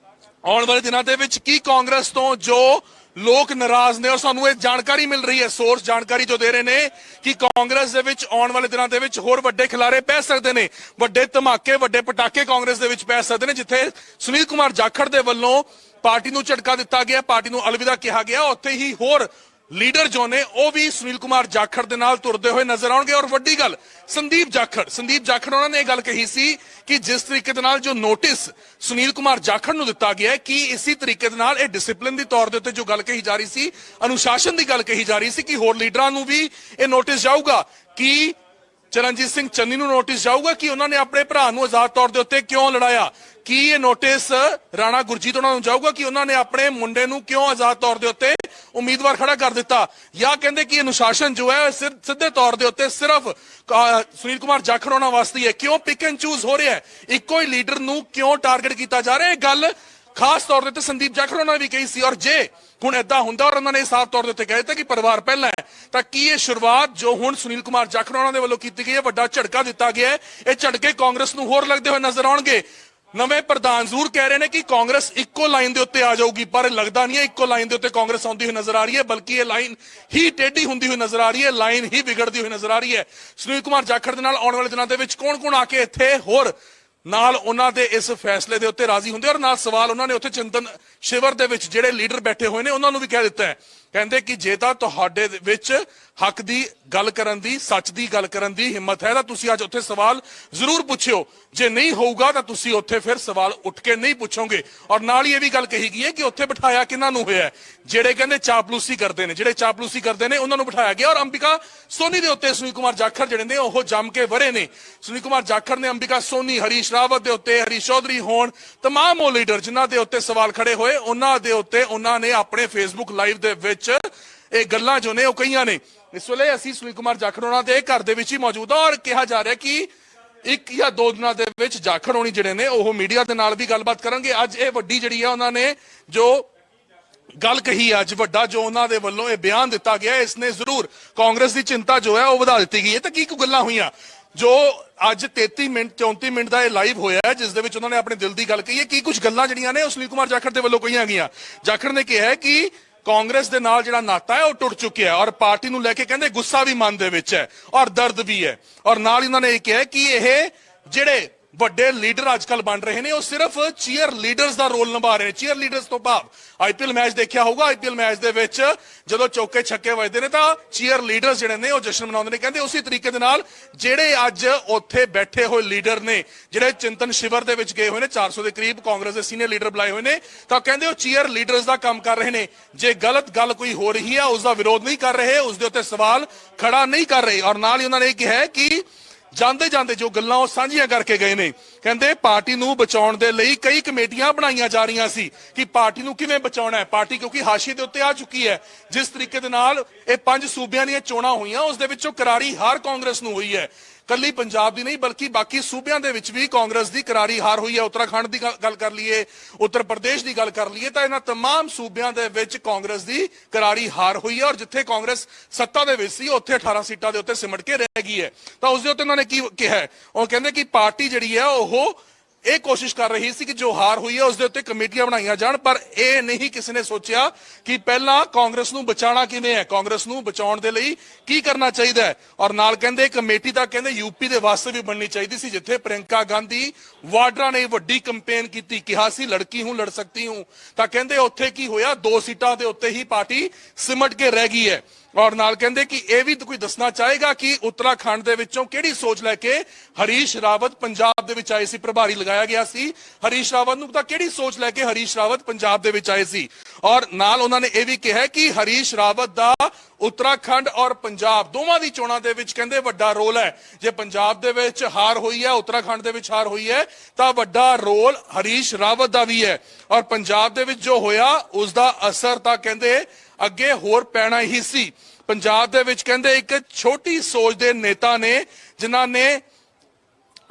ਆਉਣ ਵਾਲੇ ਦਿਨਾਂ ਦੇ ਵਿੱਚ? ਕੀ ਕਾਂਗਰਸ ਤੋਂ ਜੋ ਲੋਕ ਨਾਰਾਜ਼ ਨੇ, ਔਰ ਸਾਨੂੰ ਇਹ ਜਾਣਕਾਰੀ ਮਿਲ ਰਹੀ ਹੈ, ਸੋਰਸ ਜਾਣਕਾਰੀ ਜੋ ਦੇ ਰਹੇ ਨੇ ਕਿ ਕਾਂਗਰਸ ਦੇ ਵਿੱਚ ਆਉਣ ਵਾਲੇ ਦਿਨਾਂ ਦੇ ਵਿੱਚ ਹੋਰ ਵੱਡੇ ਖਿਲਾਰੇ ਪੈ ਸਕਦੇ ਨੇ, ਵੱਡੇ ਧਮਾਕੇ, ਵੱਡੇ ਪਟਾਕੇ ਕਾਂਗਰਸ ਦੇ ਵਿੱਚ ਪੈ ਸਕਦੇ ਨੇ, ਜਿੱਥੇ ਸੁਨੀਲ ਕੁਮਾਰ ਜਾਖੜ ਦੇ ਵੱਲੋਂ ਪਾਰਟੀ ਨੂੰ ਝਟਕਾ ਦਿੱਤਾ ਗਿਆ, ਪਾਰਟੀ ਨੂੰ ਅਲਵਿਦਾ ਕਿਹਾ ਗਿਆ, ਉੱਥੇ ਹੀ ਹੋਰ ਲੀਡਰ ਜੋ ਨੇ ਉਹ ਵੀ ਸੁਨੀਲ ਕੁਮਾਰ ਜਾਖੜ ਦੇ ਨਾਲ ਤੁਰਦੇ ਹੋਏ ਨਜ਼ਰ ਆਉਣਗੇ। ਔਰ ਵੱਡੀ ਗੱਲ, ਸੰਦੀਪ ਜਾਖੜ ਉਹਨਾਂ ਨੇ ਇਹ ਗੱਲ ਕਹੀ ਸੀ ਕਿ ਜਿਸ ਤਰੀਕੇ ਦੇ ਨਾਲ ਜੋ ਨੋਟਿਸ ਸੁਨੀਲ ਕੁਮਾਰ ਜਾਖੜ ਨੂੰ ਦਿੱਤਾ ਗਿਆ ਕਿ ਇਸੇ ਤਰੀਕੇ ਦੇ ਨਾਲ ਇਹ ਡਿਸਪਲਿਨ ਦੀ ਤੌਰ ਦੇ ਉੱਤੇ ਜੋ ਗੱਲ ਕਹੀ ਜਾ ਰਹੀ ਸੀ, ਅਨੁਸ਼ਾਸਨ ਦੀ ਗੱਲ ਕਹੀ ਜਾ ਰਹੀ ਸੀ ਕਿ ਹੋਰ ਲੀਡਰਾਂ ਨੂੰ ਵੀ ਇਹ ਨੋਟਿਸ ਜਾਊਗਾ, ਕਿ ਚਰਨਜੀਤ ਸਿੰਘ ਚੰਨੀ ਨੂੰ ਨੋਟਿਸ ਜਾਊਗਾ ਕਿ ਉਹਨਾਂ ਨੇ ਆਪਣੇ ਭਰਾ ਨੂੰ ਆਜ਼ਾਦ ਤੌਰ ਦੇ ਉੱਤੇ ਕਿਉਂ ਲੜਾਇਆ, ਕੀ ਇਹ ਨੋਟਿਸ ਰਾਣਾ ਗੁਰਜੀਤ ਉਹਨਾਂ ਨੂੰ ਜਾਊਗਾ ਕਿ ਉਹਨਾਂ ਨੇ ਆਪਣੇ ਮੁੰਡੇ ਨੂੰ ਕਿਉਂ ਆਜ਼ਾਦ ਤੌਰ ਦੇ ਉੱਤੇ ਉਮੀਦਵਾਰ ਖੜਾ ਕਰ ਦਿੱਤਾ, ਜਾਂ ਕਹਿੰਦੇ ਕਿ ਅਨੁਸ਼ਾਸਨ ਜੋ ਹੈ ਸਿੱਧੇ ਤੌਰ ਦੇ ਉੱਤੇ ਸਿਰਫ ਸੁਨੀਲ ਕੁਮਾਰ ਜਾਖੜ ਉਹਨਾਂ ਵਾਸਤੇ ਹੈ, ਕਿਉਂ ਪਿਕ ਐਂਡ ਚੂਜ਼ ਹੋ ਰਿਹਾ ਹੈ, ਇੱਕੋ ਹੀ ਲੀਡਰ ਨੂੰ ਕਿਉਂ ਟਾਰਗੇਟ ਕੀਤਾ ਜਾ ਰਿਹਾ ਹੈ? ਇਹ ਗੱਲ ਖਾਸ ਤੌਰ ਦੇ ਉੱਤੇ ਸੰਦੀਪ ਜਾਖੜ ਉਹਨਾਂ ਨੇ ਵੀ ਕਹੀ ਸੀ। ਔਰ ਜੇ ਹੁਣ ਏਦਾਂ ਹੁੰਦਾ ਔਰ ਉਹਨਾਂ ਨੇ ਸਾਫ਼ ਤੌਰ ਦੇ ਉੱਤੇ ਕਹਿ ਦਿੱਤਾ ਕਿ ਪਰਿਵਾਰ ਪਹਿਲਾਂ ਹੈ, ਤਾਂ ਕੀ ਇਹ ਸ਼ੁਰੂਆਤ ਜੋ ਹੁਣ ਸੁਨੀਲ ਕੁਮਾਰ ਜਾਖੜ ਉਹਨਾਂ ਦੇ ਵੱਲੋਂ ਕੀਤੀ ਗਈ ਹੈ, ਵੱਡਾ ਝਟਕਾ ਦਿੱਤਾ ਗਿਆ ਹੈ, ਇਹ ਝਟਕੇ ਕਾਂਗਰਸ ਨੂੰ ਹੋਰ ਲੱਗਦੇ ਹੋਏ ਨਜ਼ਰ ਆਉਣਗੇ? ਨਵੇਂ ਪ੍ਰਧਾਨ ਜ਼ਰੂਰ ਕਹਿ ਰਹੇ ਨੇ ਕਿ ਕਾਂਗਰਸ ਇੱਕੋ ਲਾਈਨ ਦੇ ਉੱਤੇ ਆ ਜਾਊਗੀ, ਪਰ ਲੱਗਦਾ ਨਹੀਂ ਹੈ ਇੱਕੋ ਲਾਈਨ ਦੇ ਉੱਤੇ ਕਾਂਗਰਸ ਆਉਂਦੀ ਹੋਈ ਨਜ਼ਰ ਆ ਰਹੀ ਹੈ, ਬਲਕਿ ਇਹ ਲਾਈਨ ਹੀ ਟੇਢੀ ਹੁੰਦੀ ਹੋਈ ਨਜ਼ਰ ਆ ਰਹੀ ਹੈ, ਲਾਈਨ ਹੀ ਵਿਗੜਦੀ ਹੋਈ ਨਜ਼ਰ ਆ ਰਹੀ ਹੈ। ਸੁਨੀਲ ਕੁਮਾਰ ਜਾਖੜ ਦੇ ਨਾਲ ਆਉਣ ਵਾਲੇ ਦਿਨਾਂ ਦੇ ਵਿੱਚ ਕੌਣ ਆ ਕੇ ਇੱਥੇ ਹੋਰ ਨਾਲ ਉਹਨਾਂ ਦੇ ਇਸ ਫੈਸਲੇ ਦੇ ਉੱਤੇ ਰਾਜ਼ੀ ਹੁੰਦੇ, ਔਰ ਨਾਲ ਸਵਾਲ ਉਹਨਾਂ ਨੇ ਉੱਥੇ ਚਿੰਤਨ ਸ਼ਿਵਰ ਦੇ ਵਿੱਚ ਜਿਹੜੇ ਲੀਡਰ ਬੈਠੇ ਹੋਏ ਨੇ ਉਹਨਾਂ ਨੂੰ ਵੀ ਕਹਿ ਦਿੱਤਾ ਹੈ, ਕਹਿੰਦੇ ਕਿ ਜੇ ਤਾਂ ਤੁਹਾਡੇ ਵਿੱਚ ਹੱਕ ਦੀ ਗੱਲ ਕਰਨ ਦੀ, ਸੱਚ ਦੀ ਗੱਲ ਕਰਨ ਦੀ ਹਿੰਮਤ ਹੈ ਤਾਂ ਤੁਸੀਂ ਅੱਜ ਉੱਥੇ ਸਵਾਲ ਜ਼ਰੂਰ ਪੁੱਛਿਓ, ਜੇ ਨਹੀਂ ਹੋਊਗਾ ਤਾਂ ਤੁਸੀਂ ਉੱਥੇ ਫਿਰ ਸਵਾਲ ਉੱਠ ਕੇ ਨਹੀਂ ਪੁੱਛੋਗੇ। ਔਰ ਨਾਲ ਹੀ ਇਹ ਵੀ ਗੱਲ ਕਹੀ ਗਈ ਹੈ ਕਿ ਉੱਥੇ ਬਿਠਾਇਆ ਕਿਹਨਾਂ ਨੂੰ ਹੋਇਆ, ਜਿਹੜੇ ਕਹਿੰਦੇ ਚਾਪਲੂਸੀ ਕਰਦੇ ਨੇ, ਉਹਨਾਂ ਨੂੰ ਬਿਠਾਇਆ ਗਿਆ। ਔਰ ਅੰਬਿਕਾ ਸੋਨੀ ਦੇ ਉੱਤੇ ਸੁਨੀਲ ਕੁਮਾਰ ਜਾਖੜ ਜਿਹੜੇ ਨੇ ਉਹ ਜੰਮ ਕੇ ਵਰੇ ਨੇ। ਸੁਨੀਲ ਕੁਮਾਰ ਜਾਖੜ ਨੇ ਅੰਬਿਕਾ ਸੋਨੀ, ਹਰੀਸ਼ ਰਾਵਤ ਦੇ ਉੱਤੇ, ਹਰੀਸ਼ ਚੌਧਰੀ ਹੋਣ, ਤਮਾਮ ਉਹ ਲੀਡਰ ਜਿਨ੍ਹਾਂ ਦੇ ਉੱਤੇ ਸਵਾਲ ਖੜੇ ਹੋਏ, ਉਹਨਾਂ ਦੇ ਉੱਤੇ ਉਹਨਾਂ ਨੇ ਆਪਣੇ ਫੇਸਬੁੱਕ ਲਾਈਵ ਦੇ ਵਿੱਚ ਇਹ ਗੱਲਾਂ ਜੋ ਨੇ ਉਹ ਕਹੀਆਂ ਨੇ। ਇਸ ਵੇਲੇ ਅਸੀਂ ਸੁਨੀਲ ਕੁਮਾਰ ਜਾਖੜ ਉਹਨਾਂ ਦੇ ਘਰ ਦੇ ਵਿੱਚ ਹੀ ਮੌਜੂਦ ਹਾਂ, ਔਰ ਕਿਹਾ ਜਾ ਰਿਹਾ ਕਿ 1 ਜਾਂ 2 ਦਿਨਾਂ ਦੇ ਵਿੱਚ ਜਾਖੜ ਹੋਣੀ ਜਿਹੜੇ ਨੇ ਉਹ ਮੀਡੀਆ ਦੇ ਨਾਲ ਵੀ ਗੱਲਬਾਤ ਕਰਨਗੇ। ਅੱਜ ਇਹ ਵੱਡੀ ਜਿਹੜੀ ਹੈ ਉਹਨਾਂ ਨੇ ਜੋ ਗੱਲ ਕਹੀ, ਅੱਜ ਵੱਡਾ ਜੋ ਉਹਨਾਂ ਦੇ ਵੱਲੋਂ ਇਹ ਬਿਆਨ ਦਿੱਤਾ ਗਿਆ, ਇਸ ਨੇ ਜ਼ਰੂਰ ਕਾਂਗਰਸ ਦੀ ਚਿੰਤਾ ਜੋ ਹੈ ਉਹ ਵਧਾ ਦਿੱਤੀ ਗਈ ਹੈ। ਤਾਂ ਕੀ ਕੁ ਗੱਲਾਂ ਹੋਈਆਂ ਜੋ ਅੱਜ 33 ਮਿੰਟ 34 ਮਿੰਟ ਦਾ ਇਹ ਲਾਈਵ ਹੋਇਆ ਹੈ, ਜਿਸ ਦੇ ਵਿੱਚ ਉਹਨਾਂ ਨੇ ਆਪਣੇ ਦਿਲ ਦੀ ਗੱਲ ਕਹੀ ਹੈ, ਕੀ ਕੁਝ ਗੱਲਾਂ ਜਿਹੜੀਆਂ ਨੇ ਉਹ ਸੁਨੀਲ ਕੁਮਾਰ ਜਾਖੜ ਦੇ ਵੱਲੋਂ ਕਹੀਆਂ ਗਈਆਂ। ਜਾਖੜ ਨੇ ਕਿਹਾ ਹੈ ਕਿ ਕਾਂਗਰਸ ਦੇ ਨਾਲ ਜਿਹੜਾ ਨਾਤਾ ਹੈ ਉਹ ਟੁੱਟ ਚੁੱਕਿਆ, ਔਰ ਪਾਰਟੀ ਨੂੰ ਲੈ ਕੇ ਕਹਿੰਦੇ ਗੁੱਸਾ ਵੀ ਮਨ ਦੇ ਵਿੱਚ ਹੈ ਔਰ ਦਰਦ ਵੀ ਹੈ। ਔਰ ਨਾਲ ਇਹਨਾਂ ਨੇ ਇਹ ਕਿਹਾ ਕਿ ਇਹ ਜਿਹੜੇ ਵੱਡੇ ਲੀਡਰ ਅੱਜ ਕੱਲ ਬਣ ਰਹੇ ਨੇ ਉਹ ਸਿਰਫ ਚੀਅਰ ਲੀਡਰਸ ਦਾ ਰੋਲ ਨਿਭਾ ਰਹੇ ਨੇ। ਚੀਅਰ ਲੀਡਰਸ ਤੋਂ ਭਾਵ ਆਈਪੀਐਲ ਮੈਚ ਦੇਖਿਆ ਹੋਊਗਾ, ਆਈਪੀਐਲ ਮੈਚ ਦੇ ਵਿੱਚ ਜਦੋਂ ਚੌਕੇ ਛੱਕੇ ਵੱਜਦੇ ਨੇ ਤਾਂ ਚੀਅਰ ਲੀਡਰਸ ਜਿਹੜੇ ਨੇ ਉਹ ਜਸ਼ਨ ਮਨਾਉਂਦੇ ਨੇ। ਕਹਿੰਦੇ ਉਸੇ ਤਰੀਕੇ ਦੇ ਨਾਲ ਜਿਹੜੇ ਅੱਜ ਉੱਥੇ ਬੈਠੇ ਹੋਏ ਲੀਡਰ ਨੇ, ਜਿਹੜੇ ਚਿੰਤਨ ਸ਼ਿਵਰ ਦੇ ਵਿੱਚ ਗਏ ਹੋਏ ਨੇ, 400 ਦੇ ਕਰੀਬ ਕਾਂਗਰਸ ਦੇ ਸੀਨੀਅਰ ਲੀਡਰ ਬੁਲਾਏ ਹੋਏ ਨੇ, ਤਾਂ ਕਹਿੰਦੇ ਉਹ ਚੀਅਰ ਲੀਡਰਸ ਦਾ ਕੰਮ ਕਰ ਰਹੇ ਨੇ। ਜੇ ਗਲਤ ਗੱਲ ਕੋਈ ਹੋ ਰਹੀ ਹੈ ਉਸ ਦਾ ਵਿਰੋਧ ਨਹੀਂ ਕਰ ਰਹੇ, ਉਸ ਦੇ ਉੱਤੇ ਸਵਾਲ ਖੜਾ ਨਹੀਂ ਕਰ ਰਹੇ। ਔਰ ਨਾਲ ਹੀ ਉਹਨਾਂ ਨੇ ਇਹ ਕਿਹਾ ਕਿ ਜਾਂਦੇ ਜਾਂਦੇ ਜੋ ਗੱਲਾਂ ਉਹ ਸਾਂਝੀਆਂ ਕਰਕੇ ਗਏ ਨੇ, ਕਹਿੰਦੇ ਪਾਰਟੀ ਨੂੰ ਬਚਾਉਣ ਦੇ ਲਈ ਕਈ ਕਮੇਟੀਆਂ ਬਣਾਈਆਂ ਜਾ ਰਹੀਆਂ ਸੀ ਕਿ ਪਾਰਟੀ ਨੂੰ ਕਿਵੇਂ ਬਚਾਉਣਾ ਹੈ। ਪਾਰਟੀ ਕਿਉਂਕਿ ਹਾਸ਼ੀਏ ਦੇ ਉੱਤੇ ਆ ਚੁੱਕੀ ਹੈ। ਜਿਸ ਤਰੀਕੇ ਦੇ ਨਾਲ ਇਹ 5 ਸੂਬਿਆਂ ਦੀਆਂ ਚੋਣਾਂ ਹੋਈਆਂ ਉਸ ਦੇ ਵਿੱਚੋਂ ਕਰਾਰੀ ਹਾਰ ਕਾਂਗਰਸ ਨੂੰ ਹੋਈ ਹੈ। ਕੱਲੀ ਪੰਜਾਬ ਦੀ ਨਹੀਂ ਬਲਕਿ ਬਾਕੀ ਸੂਬਿਆਂ ਦੇ ਵਿੱਚ ਵੀ ਕਾਂਗਰਸ ਦੀ ਕਰਾਰੀ ਹਾਰ ਹੋਈ ਹੈ। ਉੱਤਰਾਖੰਡ ਦੀ ਗੱਲ ਕਰ ਲਈਏ, ਉੱਤਰ ਪ੍ਰਦੇਸ਼ ਦੀ ਗੱਲ ਕਰ ਲਈਏ, ਤਾਂ ਇਹਨਾਂ तमाम ਸੂਬਿਆਂ ਦੇ ਵਿੱਚ ਕਾਂਗਰਸ ਦੀ ਕਰਾਰੀ ਹਾਰ ਹੋਈ ਹੈ। ਔਰ ਜਿੱਥੇ ਕਾਂਗਰਸ ਸੱਤਾ ਦੇ ਵਿੱਚ ਸੀ ਉੱਥੇ 18 ਸੀਟਾਂ ਦੇ ਉੱਤੇ ਸਿਮਟ ਕੇ ਰਹਿ ਗਈ ਹੈ। ਤਾਂ ਉਸ ਦੇ ਉੱਤੇ ਉਹਨਾਂ ਨੇ ਕੀ ਕਿਹਾ, ਉਹ ਕਹਿੰਦੇ ਕਿ ਪਾਰਟੀ ਜਿਹੜੀ ਹੈ ਉਹ ਇਹ ਕੋਸ਼ਿਸ਼ ਕਰ ਰਹੀ ਸੀ ਕਿ ਜੋ ਹਾਰ ਹੋਈ ਹੈ ਉਸ ਦੇ ਉੱਤੇ ਕਮੇਟੀਆਂ ਬਣਾਈਆਂ ਜਾਣ, ਪਰ ਇਹ ਨਹੀਂ ਕਿਸੇ ਨੇ ਸੋਚਿਆ ਕਿ ਪਹਿਲਾਂ ਕਾਂਗਰਸ ਨੂੰ ਬਚਾਉਣਾ ਕਿਵੇਂ ਹੈ, ਕਾਂਗਰਸ ਨੂੰ ਬਚਾਉਣ ਦੇ ਲਈ ਕੀ ਕਰਨਾ ਚਾਹੀਦਾ ਹੈ। ਔਰ ਨਾਲ ਕਹਿੰਦੇ ਕਮੇਟੀ ਤਾਂ ਕਹਿੰਦੇ ਯੂਪੀ ਦੇ ਵਾਸਤੇ ਵੀ ਬਣਨੀ ਚਾਹੀਦੀ ਸੀ, ਜਿੱਥੇ ਪ੍ਰਿਯੰਕਾ ਗਾਂਧੀ ਵਾਡਰਾ ਨੇ ਵੱਡੀ ਕੰਪੇਨ ਕੀਤੀ, ਕਿਹਾ ਸੀ ਲੜਕੀ ਹੂੰ ਲੜ ਸਕਤੀ ਹੂੰ, ਤਾਂ ਕਹਿੰਦੇ ਉੱਥੇ ਕੀ ਹੋਇਆ, 2 ਸੀਟਾਂ ਦੇ ਉੱਤੇ ਹੀ ਪਾਰਟੀ ਸਿਮਟ ਕੇ ਰਹਿ ਗਈ ਹੈ। ਔਰ ਨਾਲ ਕਹਿੰਦੇ ਕਿ ਇਹ ਵੀ ਕੋਈ ਦੱਸਣਾ ਚਾਹੇਗਾ ਕਿ ਉੱਤਰਾਖੰਡ ਦੇ ਵਿੱਚੋਂ ਕਿਹੜੀ ਸੋਚ ਲੈ ਕੇ ਹਰੀਸ਼ ਰਾਵਤ ਪੰਜਾਬ ਦੇ ਵਿੱਚ ਆਏ ਸੀ, ਪ੍ਰਭਾਰੀ ਲਗਾਇਆ ਗਿਆ ਸੀ ਹਰੀਸ਼ ਰਾਵਤ ਨੂੰ, ਤਾਂ ਕਿਹੜੀ ਸੋਚ ਲੈ ਕੇ ਹਰੀਸ਼ ਰਾਵਤ ਪੰਜਾਬ ਦੇ ਵਿੱਚ ਆਏ ਸੀ। ਔਰ ਨਾਲ ਉਹਨਾਂ ਨੇ ਇਹ ਵੀ ਕਿਹਾ ਕਿ ਹਰੀਸ਼ ਰਾਵਤ ਦਾ ਉੱਤਰਾਖੰਡ ਔਰ ਪੰਜਾਬ ਦੋਵਾਂ ਦੀ ਚੋਣਾਂ ਦੇ ਵਿੱਚ ਕਹਿੰਦੇ ਵੱਡਾ ਰੋਲ ਹੈ। ਜੇ ਪੰਜਾਬ ਦੇ ਵਿੱਚ ਹਾਰ ਹੋਈ ਹੈ, ਉੱਤਰਾਖੰਡ ਦੇ ਵਿੱਚ ਹਾਰ ਹੋਈ ਹੈ, ਤਾਂ ਵੱਡਾ ਰੋਲ ਹਰੀਸ਼ ਰਾਵਤ ਦਾ ਵੀ ਹੈ। ਔਰ ਪੰਜਾਬ ਦੇ ਵਿੱਚ ਜੋ ਹੋਇਆ ਉਸ ਦਾ ਅਸਰ ਤਾਂ ਕਹਿੰਦੇ ਅੱਗੇ ਹੋਰ ਪੈਣਾ ਹੀ ਸੀ। ਪੰਜਾਬ ਦੇ ਵਿੱਚ ਕਹਿੰਦੇ ਇੱਕ ਛੋਟੀ ਸੋਚ ਦੇ ਨੇਤਾ ਨੇ ਜਿਨ੍ਹਾਂ ਨੇ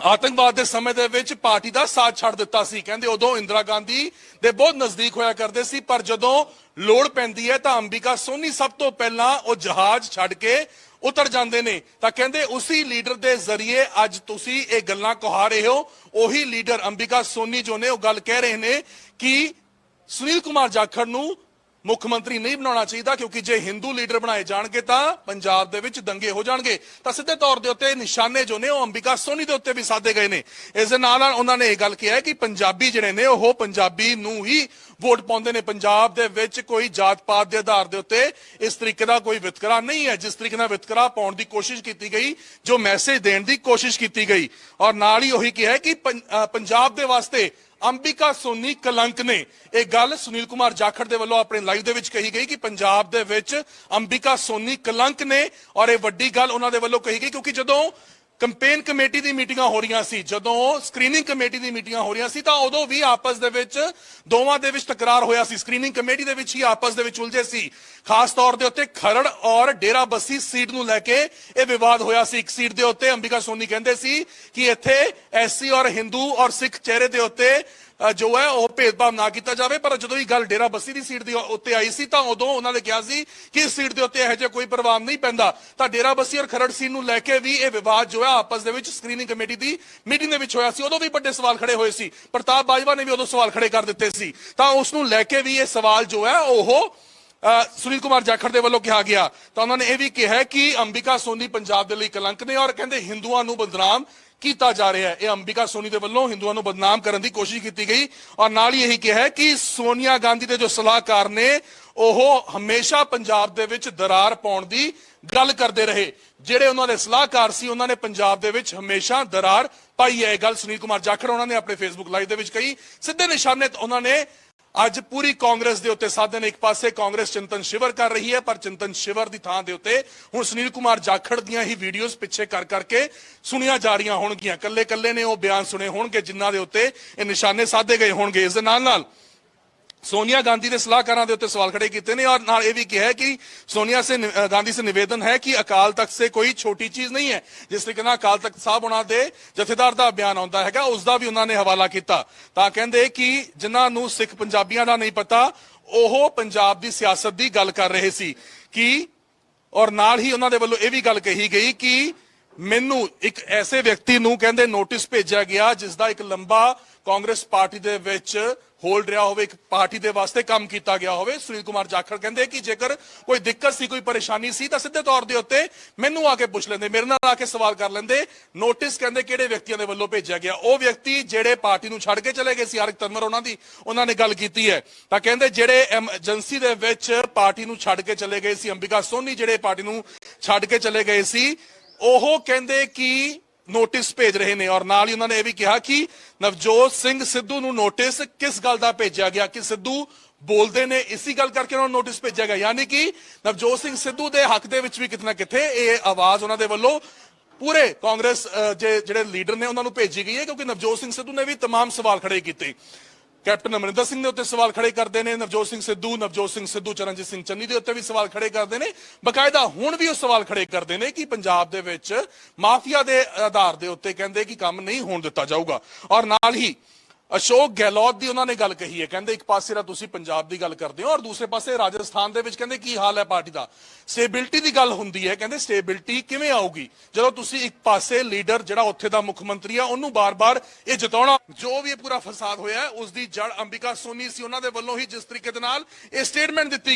ਆਤੰਕਵਾਦ ਦੇ ਸਮੇਂ ਦੇ ਵਿੱਚ ਪਾਰਟੀ ਦਾ ਸਾਥ ਛੱਡ ਦਿੱਤਾ ਸੀ। ਕਹਿੰਦੇ ਉਦੋਂ ਇੰਦਰਾ ਗਾਂਧੀ ਦੇ ਬਹੁਤ ਨਜ਼ਦੀਕ ਹੋਇਆ ਕਰਦੇ ਸੀ, ਪਰ ਜਦੋਂ ਲੋੜ ਪੈਂਦੀ ਹੈ ਤਾਂ ਅੰਬਿਕਾ ਸੋਨੀ ਸਭ ਤੋਂ ਪਹਿਲਾਂ ਉਹ ਜਹਾਜ਼ ਛੱਡ ਕੇ ਉਤਰ ਜਾਂਦੇ ਨੇ। ਤਾਂ ਕਹਿੰਦੇ ਉਸੇ ਲੀਡਰ ਦੇ ਜ਼ਰੀਏ ਅੱਜ ਤੁਸੀਂ ਇਹ ਗੱਲਾਂ ਕਹਾ ਰਹੇ ਹੋ। ਉਹੀ ਲੀਡਰ ਅੰਬਿਕਾ ਸੋਨੀ ਜੋ ਨੇ ਉਹ ਗੱਲ ਕਹਿ ਰਹੇ ਨੇ ਕਿ ਸੁਨੀਲ ਕੁਮਾਰ ਜਾਖੜ ਨੂੰ ਮੁੱਖ ਮੰਤਰੀ ਨਹੀਂ ਬਣਾਉਣਾ ਚਾਹੀਦਾ, ਕਿਉਂਕਿ ਜੇ ਹਿੰਦੂ ਲੀਡਰ ਬਣਾਏ ਜਾਣਗੇ ਤਾਂ ਪੰਜਾਬ ਦੇ ਵਿੱਚ ਦੰਗੇ ਹੋ ਜਾਣਗੇ। ਤਾਂ ਸਿੱਧੇ ਤੌਰ ਦੇ ਉੱਤੇ ਨਿਸ਼ਾਨੇ ਜੋ ਨੇ ਉਹ ਅੰਬਿਕਾ ਸੋਨੀ ਦੇ ਉੱਤੇ ਵੀ ਸਾਧੇ ਗਏ ਨੇ। ਇਸ ਦੇ ਨਾਲ ਉਹਨਾਂ ਨੇ ਇਹ ਗੱਲ ਕਿਹਾ ਹੈ ਕਿ ਪੰਜਾਬੀ ਜਿਹੜੇ ਨੇ ਉਹ ਪੰਜਾਬੀ ਨੂੰ ਹੀ ਵੋਟ ਪਾਉਂਦੇ ਨੇ। ਪੰਜਾਬ ਦੇ ਵਿੱਚ ਕੋਈ ਜਾਤ ਪਾਤ ਦੇ ਆਧਾਰ ਦੇ ਉੱਤੇ ਇਸ ਤਰੀਕੇ ਦਾ ਕੋਈ ਵਿਤਕਰਾ ਨਹੀਂ ਹੈ। ਜਿਸ ਤਰੀਕੇ ਨਾਲ ਵਿਤਕਰਾ ਪਾਉਣ ਦੀ ਕੋਸ਼ਿਸ਼ ਕੀਤੀ ਗਈ, ਜੋ ਮੈਸੇਜ ਦੇਣ ਦੀ ਕੋਸ਼ਿਸ਼ ਕੀਤੀ ਗਈ, ਔਰ ਨਾਲ ਹੀ ਉਹੀ ਕਿਹਾ ਕਿ ਪੰਜਾਬ ਦੇ ਵਾਸਤੇ ਅੰਬਿਕਾ ਸੋਨੀ ਕਲੰਕ ਨੇ। ਇਹ ਗੱਲ ਸੁਨੀਲ ਕੁਮਾਰ ਜਾਖੜ ਦੇ ਵੱਲੋਂ ਆਪਣੇ ਲਾਈਵ ਦੇ ਵਿੱਚ ਕਹੀ ਗਈ ਕਿ ਪੰਜਾਬ ਦੇ ਵਿੱਚ ਅੰਬਿਕਾ ਸੋਨੀ ਕਲੰਕ ਨੇ। ਔਰ ਇਹ ਵੱਡੀ ਗੱਲ ਉਹਨਾਂ ਦੇ ਵੱਲੋਂ ਕਹੀ ਗਈ ਕਿਉਂਕਿ ਜਦੋਂ ਕੰਪੇਨ ਕਮੇਟੀ ਦੀ ਮੀਟਿੰਗਾਂ ਹੋ ਰਹੀਆਂ ਸੀ, ਜਦੋਂ ਸਕਰੀਨਿੰਗ ਕਮੇਟੀ ਦੀ ਮੀਟਿੰਗਾਂ ਹੋ ਰਹੀਆਂ ਸੀ, ਤਾਂ ਉਦੋਂ ਵੀ ਆਪਸ ਦੇ ਵਿੱਚ ਦੋਵਾਂ ਦੇ ਵਿੱਚ ਤਕਰਾਰ ਹੋਇਆ ਸੀ। ਸਕਰੀਨਿੰਗ ਕਮੇਟੀ ਦੇ ਵਿੱਚ ਹੀ ਆਪਸ ਦੇ ਵਿੱਚ ਉਲਝੇ ਸੀ। ਖਾਸ ਤੌਰ ਦੇ ਉੱਤੇ ਖਰੜ ਔਰ ਡੇਰਾ ਬੱਸੀ ਸੀਟ ਨੂੰ ਲੈ ਕੇ ਇਹ ਵਿਵਾਦ ਹੋਇਆ ਸੀ। ਇੱਕ ਸੀਟ ਦੇ ਉੱਤੇ ਅੰਬਿਕਾ ਸੋਨੀ ਕਹਿੰਦੇ ਸੀ ਕਿ ਇੱਥੇ ਐਸਸੀ ਔਰ ਹਿੰਦੂ ਔਰ ਸਿੱਖ ਚਿਹਰੇ ਦੇ ਉੱਤੇ ਜੋ ਹੈ ਉਹ ਭੇਦਭਾਵ ਨਾ ਕੀਤਾ ਜਾਵੇ, ਪਰ ਜਦੋਂ ਇਹ ਗੱਲ ਡੇਰਾ ਬੱਸੀ ਦੀ ਸੀਟ ਦੇ ਉੱਤੇ ਆਈ ਸੀ ਤਾਂ ਉਦੋਂ ਉਹਨਾਂ ਨੇ ਕਿਹਾ ਸੀ ਕਿ ਇਸ ਸੀਟ ਦੇ ਉੱਤੇ ਇਹੋ ਜਿਹਾ ਕੋਈ ਪ੍ਰਭਾਵ ਨਹੀਂ ਪੈਂਦਾ। ਤਾਂ ਡੇਰਾ ਬੱਸੀ ਔਰ ਖਰੜ ਸੀਟ ਨੂੰ ਲੈ ਕੇ ਵੀ ਇਹ ਵਿਵਾਦ ਜੋ ਹੈ ਆਪਸ ਦੇ ਵਿੱਚ ਸਕਰੀਨਿੰਗ ਕਮੇਟੀ ਦੀ ਮੀਟਿੰਗ ਦੇ ਵਿੱਚ ਹੋਇਆ ਸੀ। ਉਦੋਂ ਵੀ ਵੱਡੇ ਸਵਾਲ ਖੜੇ ਹੋਏ ਸੀ। ਪ੍ਰਤਾਪ ਬਾਜਵਾ ਨੇ ਵੀ ਉਦੋਂ ਸਵਾਲ ਖੜੇ ਕਰ ਦਿੱਤੇ ਸੀ। ਤਾਂ ਉਸ ਨੂੰ ਲੈ ਕੇ ਵੀ ਇਹ ਸਵਾਲ ਜੋ ਹੈ ਉਹ ਸੁਨੀਲ ਕੁਮਾਰ ਜਾਖੜ ਦੇ ਵੱਲੋਂ ਕਿਹਾ ਗਿਆ। ਤਾਂ ਉਹਨਾਂ ਨੇ ਇਹ ਵੀ ਕਿਹਾ ਕਿ ਅੰਬਿਕਾ ਸੋਨੀ ਪੰਜਾਬ ਦੇ ਲਈ ਕਲੰਕ ਨੇ ਔਰ ਕਹਿੰਦੇ ਹਿੰਦੂਆਂ ਨੂੰ ਬਦਨਾਮ ਕੀਤਾ ਜਾ ਰਿਹਾ ਹੈ। ਇਹ ਅੰਬਿਕਾ ਸੋਨੀ ਦੇ ਵੱਲੋਂ ਹਿੰਦੂਆਂ ਨੂੰ ਬਦਨਾਮ ਕਰਨ ਦੀ ਕੋਸ਼ਿਸ਼ ਕੀਤੀ ਗਈ। ਔਰ ਨਾਲ ਹੀ ਇਹੀ ਕਿਹਾ ਕਿ ਸੋਨੀਆ ਗਾਂਧੀ ਦੇ ਜੋ ਸਲਾਹਕਾਰ ਨੇ ਉਹ ਹਮੇਸ਼ਾ ਪੰਜਾਬ ਦੇ ਵਿੱਚ ਦਰਾਰ ਪਾਉਣ ਦੀ ਗੱਲ ਕਰਦੇ ਰਹੇ। ਜਿਹੜੇ ਉਹਨਾਂ ਦੇ ਸਲਾਹਕਾਰ ਸੀ ਉਹਨਾਂ ਨੇ ਪੰਜਾਬ ਦੇ ਵਿੱਚ ਹਮੇਸ਼ਾ ਦਰਾਰ ਪਾਈ ਹੈ। ਇਹ ਗੱਲ ਸੁਨੀਲ ਕੁਮਾਰ ਜਾਖੜ ਉਹਨਾਂ ਨੇ ਆਪਣੇ ਫੇਸਬੁੱਕ ਲਾਈਵ ਦੇ ਵਿੱਚ ਕਹੀ। ਸਿੱਧੇ ਨਿਸ਼ਾਨੇ ਉਹਨਾਂ ਨੇ ਅੱਜ ਪੂਰੀ ਕਾਂਗਰਸ ਦੇ ਉੱਤੇ ਸਾਧੇ ਨੇ। ਇੱਕ ਪਾਸੇ ਕਾਂਗਰਸ ਚਿੰਤਨ ਸ਼ਿਵਰ ਕਰ ਰਹੀ ਹੈ, ਪਰ ਚਿੰਤਨ ਸ਼ਿਵਰ ਦੀ ਥਾਂ ਦੇ ਉੱਤੇ ਹੁਣ ਸੁਨੀਲ ਕੁਮਾਰ ਜਾਖੜ ਦੀਆਂ ਹੀ ਵੀਡੀਓਜ਼ ਪਿੱਛੇ ਕਰ ਕਰਕੇ ਸੁਣੀਆਂ ਜਾ ਰਹੀਆਂ ਹੋਣਗੀਆਂ। ਕੱਲੇ ਕੱਲੇ ਨੇ ਉਹ ਬਿਆਨ ਸੁਣੇ ਹੋਣਗੇ ਜਿਨ੍ਹਾਂ ਦੇ ਉੱਤੇ ਇਹ ਨਿਸ਼ਾਨੇ ਸਾਧੇ ਗਏ ਹੋਣਗੇ। ਇਸ ਦੇ ਨਾਲ ਨਾਲ सोनिया गांधी के सलाहकारों के उत्ते सवाल खड़े किए ने और नाल ये भी कहा है कि सोनिया से गांधी से निवेदन है कि अकाल तख्त से कोई छोटी चीज नहीं है। जिस तरीके नाल अकाल तख्त साहब उन्होंने जथेदार का बयान आता है उसका भी उन्होंने हवाला किया। कहते कि जिन्होंने सिख पंजाबियों का नहीं पता वो पंजाब की सियासत की गल कर रहे सी कि और नाल ही उन्होंने वालों ये भी गल कही गई कि मैनू एक ऐसे व्यक्ति नूं कहंदे नोटिस भेजा गया जिसका एक लंबा Congress party they which hold रहा होवे, एक पार्टी दे वास्ते काम किया गया होवे। सुनील कुमार जाखड़ कहंदे कि जेकर कोई दिक्कत सी कोई परेशानी सी तां सीधे तौर दे उत्ते मैनू आके पुछ लेंदे, मेरे नाल आके सवाल कर लेंदे। नोटिस कहंदे किहड़े व्यक्तियों दे वल्लों भेजा गया, वो व्यक्ति जेड़े पार्टी नूं छड्ड के चले गए सी, हरक तनवर उन्हां ने गल कीती है। तां कहंदे जेड़े एमरजेंसी दे विच पार्टी नूं छड्ड के चले गए सी, अंबिका सोनी जेड़े पार्टी नूं छड्ड के चले गए सी, ओह कहंदे कि नोटिस भेज रहे ने। और नाल ही उन्होंने यह भी कहा कि नवजोत सिंह सिद्धू नूं नोटिस किस गल दा भेजा गया कि सिद्धू बोलते ने इसी गल करके उन्होंने नोटिस भेजा गया। यानी कि नवजोत सिंह सिद्धू के हक दे विच भी कितना किथे ये आवाज उन्होंने वालों पूरे कांग्रेस जेडे लीडर ने उन्होंने भेजी गई है, क्योंकि नवजोत सिंह सिद्धू ने भी तमाम सवाल खड़े किए। कैप्टन अमरिंदर सिंह के उत्ते सवाल खड़े करते हैं नवजोत सिंह सिद्धू चरणजीत सिंह चन्नी के उत्ते भी सवाल खड़े करते हैं। बकायदा हुण भी सवाल खड़े करते हैं कि पंजाब दे विच माफिया के आधार के उत्ते कहते कि काम नहीं होण दिता जाऊगा। और नाल ही अशोक गहलोत की उन्होंने गल कही है, कहते एक पासे दा तुसीं पंजाब की गल करते हो और दूसरे पासे राजस्थान दे विच कहते की हाल है पार्टी का, स्टेबिलिटी की गल हुंदी है। कहते स्टेबिलिटी किवें आऊगी जदों तुसीं एक पासे लीडर जिहड़ा उत्थे दा मुख मंत्री है उन्होंने बार बार ये जिताउणा। जो भी पूरा फसाद होया है उसकी जड़ अंबिका सोनी सी, उन्होंने वल्लों ही जिस तरीके दे नाल ये स्टेटमेंट दित्ती